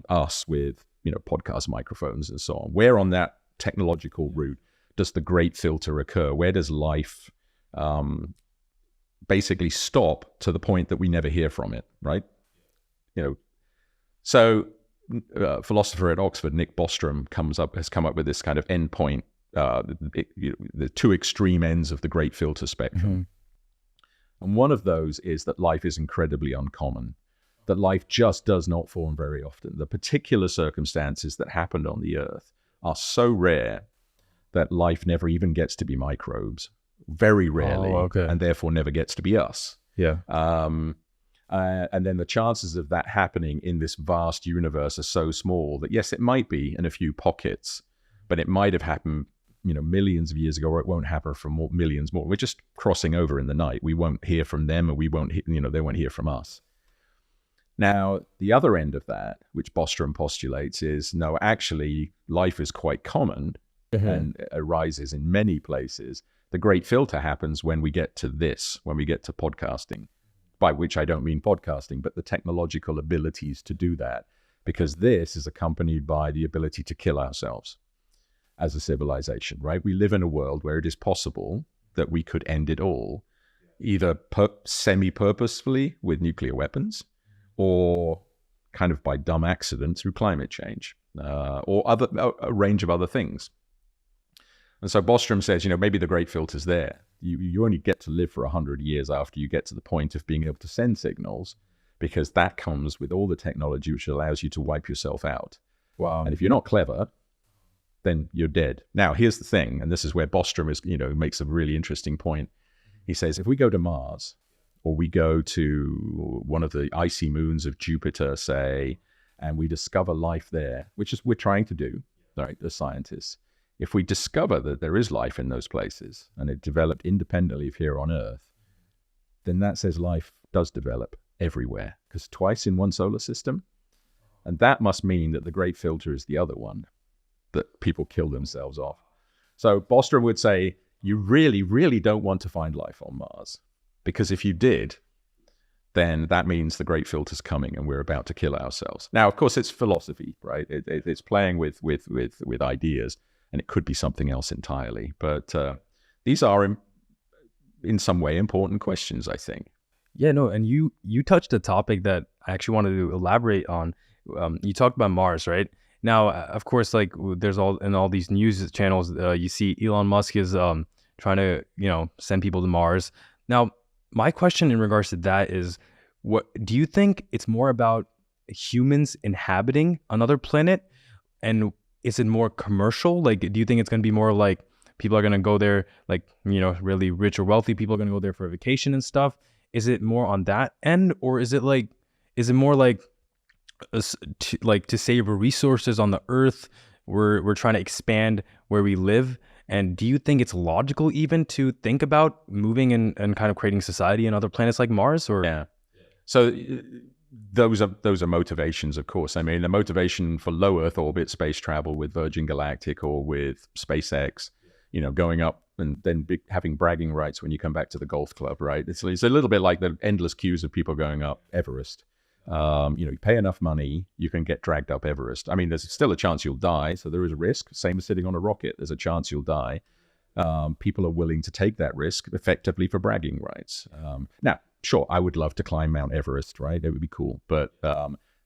us with podcast microphones and so on, where on that technological route does the Great Filter occur? Where does life basically stop to the point that we never hear from it, right? So philosopher at Oxford, Nick Bostrom, has come up with this kind of endpoint, the two extreme ends of the Great Filter spectrum. And one of those is that life is incredibly uncommon, that life just does not form very often. The particular circumstances that happened on the Earth are so rare that life never even gets to be microbes, very rarely, and therefore never gets to be us. Yeah. And then the chances of that happening in this vast universe are so small that, yes, it might be in a few pockets, but it might have happened millions of years ago, or it won't happen for millions more. We're just crossing over in the night. We won't hear from them, and we won't they won't hear from us. Now, the other end of that, which Bostrom postulates, is no, actually, life is quite common and arises in many places. The Great Filter happens when we get to podcasting, by which I don't mean podcasting, but the technological abilities to do that, because this is accompanied by the ability to kill ourselves as a civilization, right? We live in a world where it is possible that we could end it all, either semi-purposefully with nuclear weapons, or kind of by dumb accident through climate change, or a range of other things. And so Bostrom says, maybe the Great Filter's there. You only get to live for 100 years after you get to the point of being able to send signals, because that comes with all the technology which allows you to wipe yourself out. Wow. And if you're not clever, then you're dead. Now, here's the thing, and this is where Bostrom makes a really interesting point. He says, if we go to Mars, or we go to one of the icy moons of Jupiter, say, and we discover life there, which is we're trying to do, right, as scientists. If we discover that there is life in those places, and it developed independently of here on Earth, then that says life does develop everywhere, because twice in one solar system. And that must mean that the Great Filter is the other one that people kill themselves off. So Bostrom would say, you really, really don't want to find life on Mars, because if you did, then that means the Great Filter's coming and we're about to kill ourselves. Now, of course, it's philosophy, right? It's playing with ideas, and it could be something else entirely. But these are, in some way, important questions, I think. Yeah, no, and you touched a topic that I actually wanted to elaborate on. You talked about Mars, right? Now, of course, like there's all these news channels, you see Elon Musk is trying to, send people to Mars. Now, my question in regards to that is, what do you think it's more about humans inhabiting another planet, and is it more commercial? Like, do you think it's going to be more like people are going to go there, like, really rich or wealthy people are going to go there for a vacation and stuff? Is it more on that end, or is it more like to save resources on the Earth? We're trying to expand where we live. And do you think it's logical even to think about moving and kind of creating society in other planets like Mars? Or yeah, so those are motivations, of course. I mean, the motivation for low Earth orbit space travel with Virgin Galactic or with SpaceX, going up and then having bragging rights when you come back to the golf club, right? It's a little bit like the endless queues of people going up Everest. You pay enough money, you can get dragged up Everest. I mean, there's still a chance you'll die, so there is a risk. Same as sitting on a rocket, there's a chance you'll die. People are willing to take that risk effectively for bragging rights. Now, sure, I would love to climb Mount Everest, right? It would be cool. But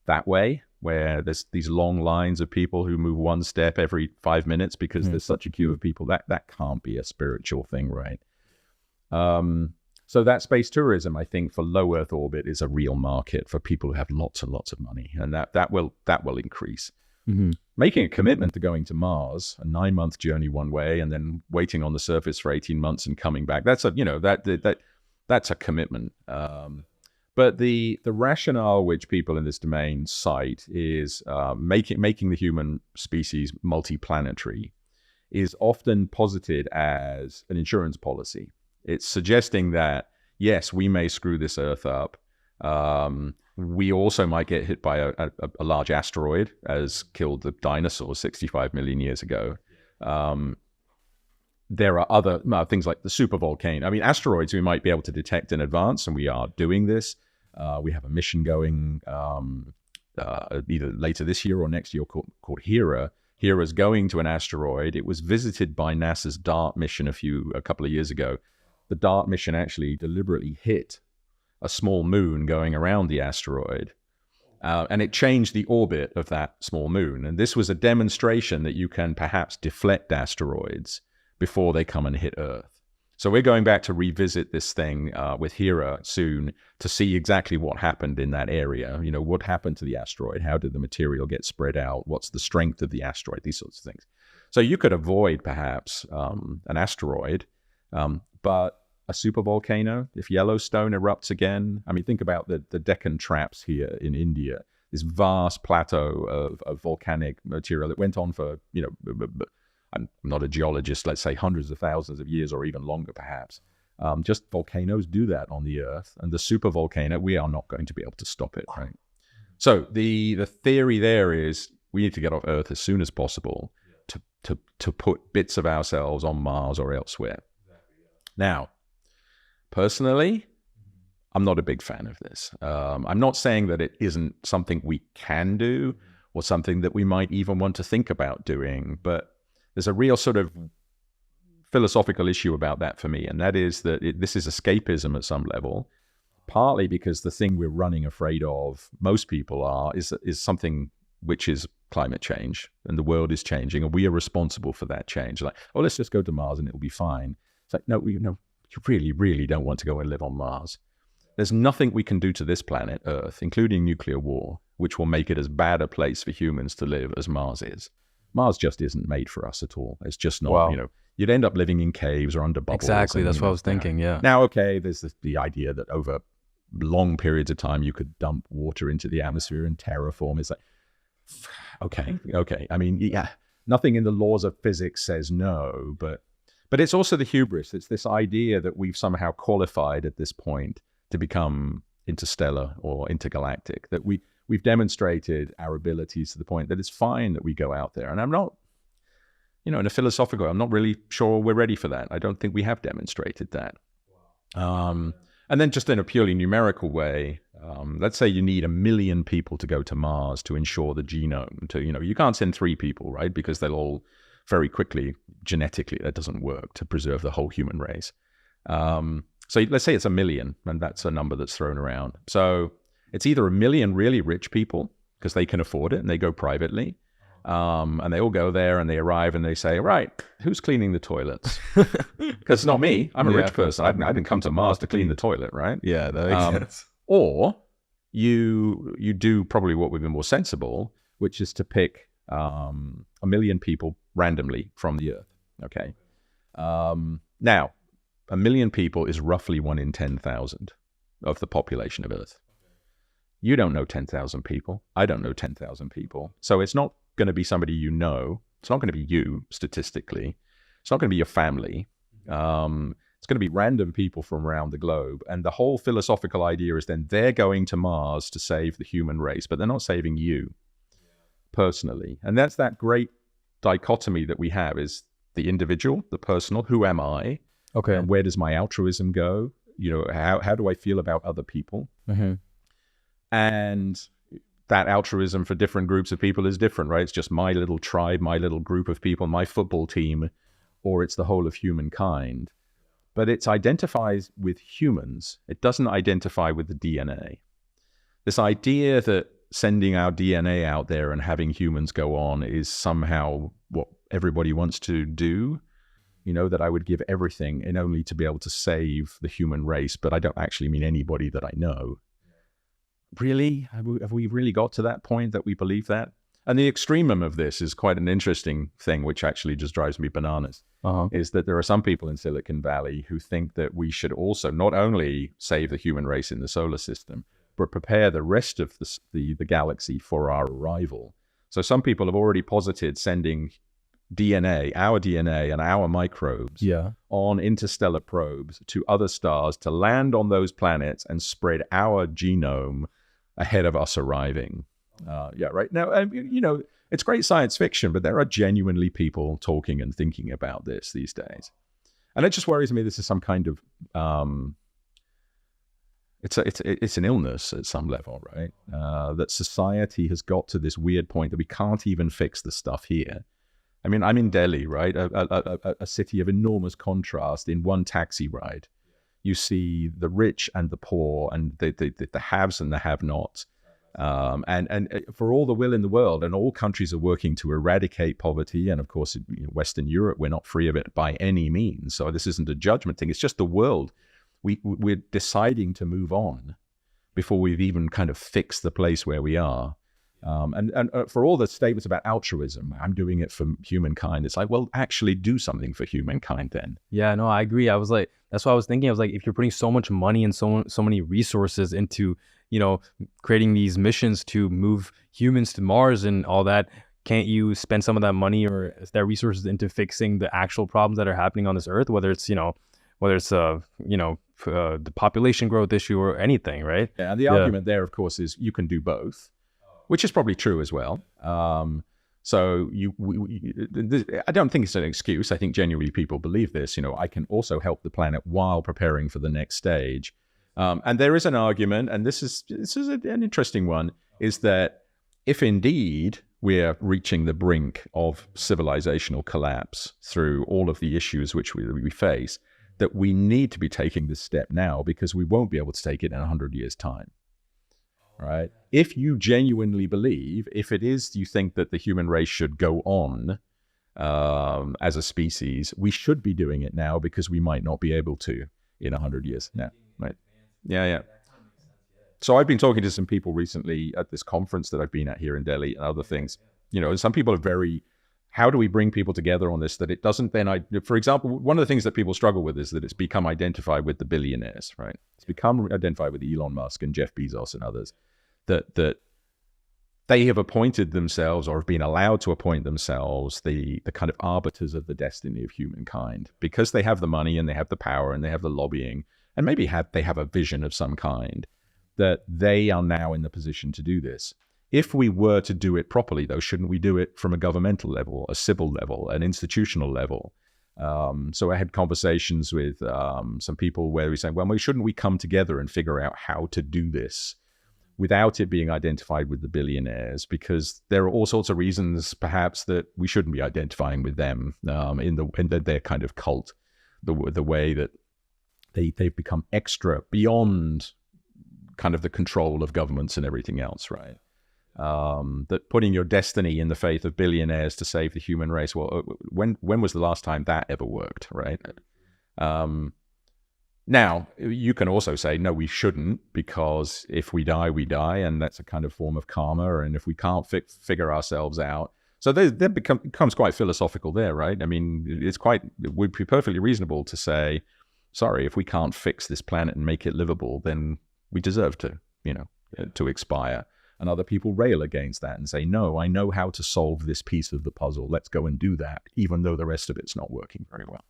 that way, where there's these long lines of people who move one step every 5 minutes because there's such a queue of people, that can't be a spiritual thing, right? So that space tourism, I think, for low Earth orbit is a real market for people who have lots and lots of money, and that will increase. Mm-hmm. Making a commitment to going to Mars, a 9-month journey one way, and then waiting on the surface for 18 months and coming back. That's that's a commitment. But the rationale which people in this domain cite is making the human species multiplanetary is often posited as an insurance policy. It's suggesting that, yes, we may screw this Earth up. We also might get hit by a large asteroid, as killed the dinosaurs 65 million years ago. There are other things like the supervolcano. I mean, asteroids we might be able to detect in advance, and we are doing this. We have a mission going either later this year or next year called Hera. Hera's going to an asteroid. It was visited by NASA's DART mission a couple of years ago. The DART mission actually deliberately hit a small moon going around the asteroid, and it changed the orbit of that small moon. And this was a demonstration that you can perhaps deflect asteroids before they come and hit Earth. So we're going back to revisit this thing with Hera soon to see exactly what happened in that area. You know, what happened to the asteroid? How did the material get spread out? What's the strength of the asteroid? These sorts of things. So you could avoid perhaps an asteroid, but a supervolcano, if Yellowstone erupts again, I mean, think about the Deccan Traps here in India, this vast plateau of volcanic material that went on for, you know, I'm not a geologist, let's say hundreds of thousands of years or even longer perhaps. Just volcanoes do that on the Earth, and the supervolcano, we are not going to be able to stop it, right? So the theory there is we need to get off Earth as soon as possible to put bits of ourselves on Mars or elsewhere. Now, personally, I'm not a big fan of this. I'm not saying that it isn't something we can do or something that we might even want to think about doing, but there's a real sort of philosophical issue about that for me, and that is that this is escapism at some level, partly because the thing we're running afraid of, most people are, is something which is climate change, and the world is changing, and we are responsible for that change. Like, oh, let's just go to Mars and it'll be fine. It's like, no, you really, really don't want to go and live on Mars. There's nothing we can do to this planet, Earth, including nuclear war, which will make it as bad a place for humans to live as Mars is. Mars just isn't made for us at all. It's just not, wow. You know, you'd end up living in caves or under bubbles. Exactly, that's what I was thinking, yeah. Now, okay, there's the idea that over long periods of time, you could dump water into the atmosphere and terraform. It's like, okay. I mean, yeah, nothing in the laws of physics says no, but it's also the hubris. It's this idea that we've somehow qualified at this point to become interstellar or intergalactic, that we've demonstrated our abilities to the point that it's fine that we go out there. And I'm not, you know, in a philosophical, I'm not really sure we're ready for that. I don't think we have demonstrated that. And then just in a purely numerical way, let's say you need 1 million people to go to Mars to ensure the genome, you can't send 3 people, right? Because they'll all very quickly, genetically, that doesn't work to preserve the whole human race. So let's say it's 1 million, and that's a number that's thrown around. So it's either 1 million really rich people, because they can afford it and they go privately, and they all go there and they arrive and they say, right, who's cleaning the toilets? Because it's not me. I'm a rich person. I didn't come to Mars to clean the toilet, right? Yeah, that makes sense. Or you do probably what would be more sensible, which is to pick 1 million people randomly from the Earth. Okay. Now, 1 million people is roughly 1 in 10,000 of the population of Earth. You don't know 10,000 people. I don't know 10,000 people. So it's not going to be somebody you know. It's not going to be you, statistically. It's not going to be your family. It's going to be random people from around the globe. And the whole philosophical idea is then they're going to Mars to save the human race, but they're not saving you personally. And that's that great dichotomy that we have, is the individual, the personal, who am I? Okay. And where does my altruism go? You know, how do I feel about other people? Mm-hmm. And that altruism for different groups of people is different, right? It's just my little tribe, my little group of people, my football team, or it's the whole of humankind. But it identifies with humans. It doesn't identify with the DNA. This idea that sending our DNA out there and having humans go on is somehow what everybody wants to do, you know, that I would give everything and only to be able to save the human race, but I don't actually mean anybody that I know. Really? Have we really got to that point that we believe that? And the extremum of this is quite an interesting thing, which actually just drives me bananas, is that there are some people in Silicon Valley who think that we should also not only save the human race in the solar system, but prepare the rest of the galaxy for our arrival. So some people have already posited sending DNA, our DNA and our microbes on interstellar probes to other stars to land on those planets and spread our genome ahead of us arriving. Right now, it's great science fiction, but there are genuinely people talking and thinking about this these days. And it just worries me this is some kind of, it's an illness at some level, right? That society has got to this weird point that we can't even fix the stuff here. I mean, I'm in Delhi, right? A city of enormous contrast. In one taxi ride, you see the rich and the poor, and the haves and the have-nots. And for all the will in the world, and all countries are working to eradicate poverty. And of course, in Western Europe, we're not free of it by any means. So this isn't a judgment thing. It's just the world. We're deciding to move on before we've even kind of fixed the place where we are. And for all the statements about altruism, I'm doing it for humankind. It's like, well, actually do something for humankind then. Yeah, no, I agree. I was like, that's what I was thinking. I was like, if you're putting so much money and so many resources into, creating these missions to move humans to Mars and all that, can't you spend some of that money or that resources into fixing the actual problems that are happening on this Earth, whether it's, the population growth issue or anything, right? Yeah, and the argument there, of course, is you can do both. Which is probably true as well. So I don't think it's an excuse. I think genuinely people believe this. I can also help the planet while preparing for the next stage. And there is an argument, and this is an interesting one, is that if indeed we're reaching the brink of civilizational collapse through all of the issues which we face, that we need to be taking this step now because we won't be able to take it in 100 years' time. Right? If you genuinely believe, if it is you think that the human race should go on as a species, we should be doing it now because we might not be able to in 100 years now. Right? Yeah. So I've been talking to some people recently at this conference that I've been at here in Delhi and other things. Some people are very, how do we bring people together on this that it doesn't then, for example, one of the things that people struggle with is that it's become identified with the billionaires, right? It's become identified with Elon Musk and Jeff Bezos and others. That they have appointed themselves or have been allowed to appoint themselves the kind of arbiters of the destiny of humankind because they have the money and they have the power and they have the lobbying and maybe they have a vision of some kind, that they are now in the position to do this. If we were to do it properly, though, shouldn't we do it from a governmental level, a civil level, an institutional level? So I had conversations with some people where we said, well, shouldn't we come together and figure out how to do this without it being identified with the billionaires, because there are all sorts of reasons perhaps that we shouldn't be identifying with them in their kind of cult, the way that they've become extra beyond kind of the control of governments and everything else, right? That putting your destiny in the faith of billionaires to save the human race, well, when was the last time that ever worked, right? Now, you can also say, no, we shouldn't, because if we die, we die, and that's a kind of form of karma, and if we can't figure ourselves out. So that becomes quite philosophical there, right? I mean, it would be perfectly reasonable to say, sorry, if we can't fix this planet and make it livable, then we deserve to, to expire. And other people rail against that and say, no, I know how to solve this piece of the puzzle. Let's go and do that, even though the rest of it's not working very well.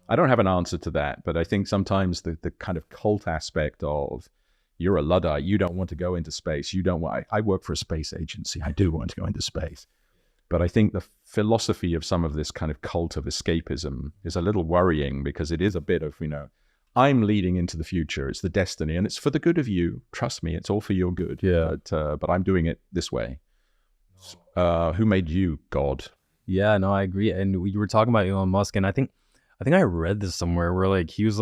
I don't have an answer to that, but I think sometimes the kind of cult aspect of you're a Luddite, you don't want to go into space, I work for a space agency, I do want to go into space. But I think the philosophy of some of this kind of cult of escapism is a little worrying, because it is a bit of, I'm leading into the future, it's the destiny, and it's for the good of you. Trust me, it's all for your good. Yeah. But I'm doing it this way. Who made you, God? Yeah, no, I agree. And we were talking about Elon Musk, and I think I read this somewhere where he was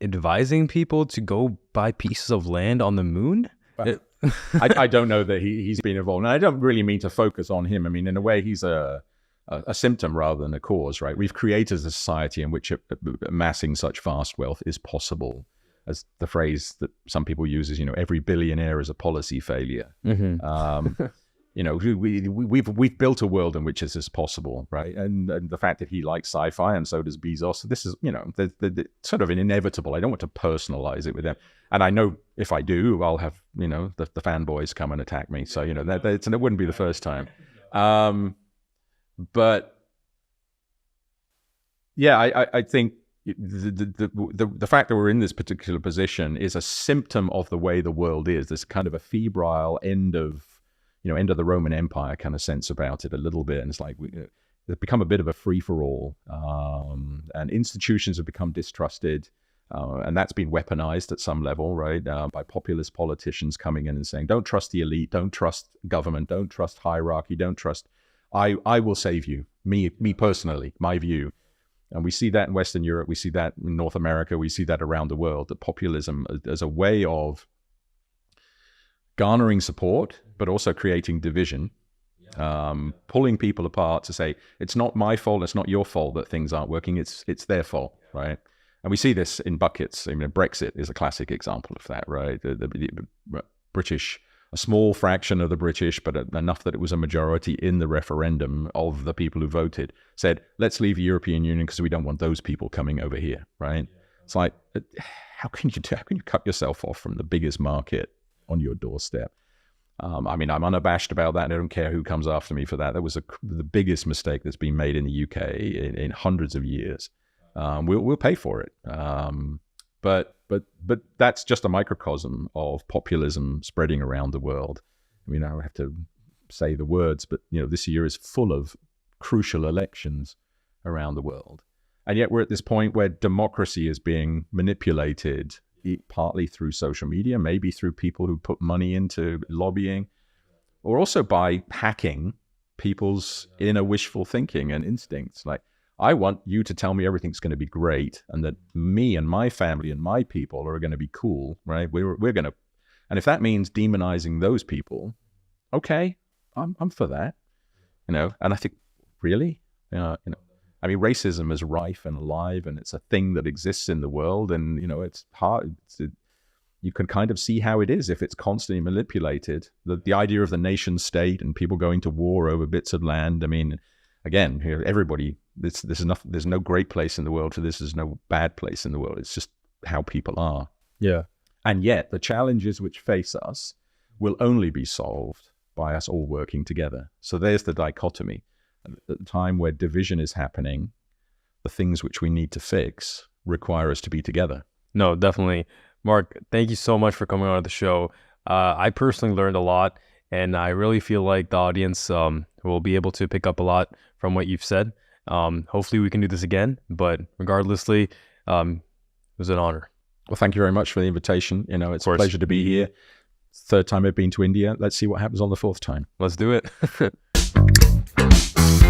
advising people to go buy pieces of land on the moon. I don't know that he's been involved. And I don't really mean to focus on him. I mean, in a way, he's a symptom rather than a cause, right? We've created a society in which amassing such vast wealth is possible. As the phrase that some people use is, every billionaire is a policy failure. Mm-hmm. we've built a world in which this is possible, right? And the fact that he likes sci-fi and so does Bezos, this is, the sort of an inevitable. I don't want to personalize it with them. And I know if I do, I'll have, the fanboys come and attack me. So, it wouldn't be the first time. But yeah, I think the fact that we're in this particular position is a symptom of the way the world is. There's kind of a febrile end of the Roman Empire kind of sense about it a little bit. And it's like it's become a bit of a free-for-all. And institutions have become distrusted. And that's been weaponized at some level, right? By populist politicians coming in and saying, don't trust the elite, don't trust government, don't trust hierarchy, don't trust, I will save you, me personally, my view. And we see that in Western Europe, we see that in North America, we see that around the world, that populism as a way of garnering support, but also creating division, pulling people apart to say, it's not my fault, it's not your fault that things aren't working, it's their fault, right? And we see this in buckets. I mean, Brexit is a classic example of that, right? The British, a small fraction of the British, but enough that it was a majority in the referendum of the people who voted, said, let's leave the European Union because we don't want those people coming over here, right? It's like, how can you cut yourself off from the biggest market on your doorstep? I mean, I'm unabashed about that. I don't care who comes after me for that. That was the biggest mistake that's been made in the UK in hundreds of years. We'll pay for it. But that's just a microcosm of populism spreading around the world. I mean, I don't have to say the words, but this year is full of crucial elections around the world. And yet we're at this point where democracy is being manipulated, partly through social media, maybe through people who put money into lobbying, or also by hacking people's inner wishful thinking and instincts. Like, I want you to tell me everything's going to be great and that me and my family and my people are going to be cool, right? We're going to, and if that means demonizing those people, okay, I'm for that, and I think, really, I mean, racism is rife and alive, and it's a thing that exists in the world, and it's hard. You can kind of see how it is if it's constantly manipulated. The idea of the nation state and people going to war over bits of land. I mean, again, everybody. There's no great place in the world for this. There's no bad place in the world. It's just how people are. Yeah. And yet, the challenges which face us will only be solved by us all working together. So there's the dichotomy. At the time where division is happening, the things which we need to fix require us to be together. No, definitely. Mark, thank you so much for coming on the show. I personally learned a lot, and I really feel like the audience will be able to pick up a lot from what you've said. Hopefully we can do this again, but regardlessly, it was an honor. Well, thank you very much for the invitation. It's a pleasure to be here. Third time I've been to India. Let's see what happens on the fourth time. Let's do it.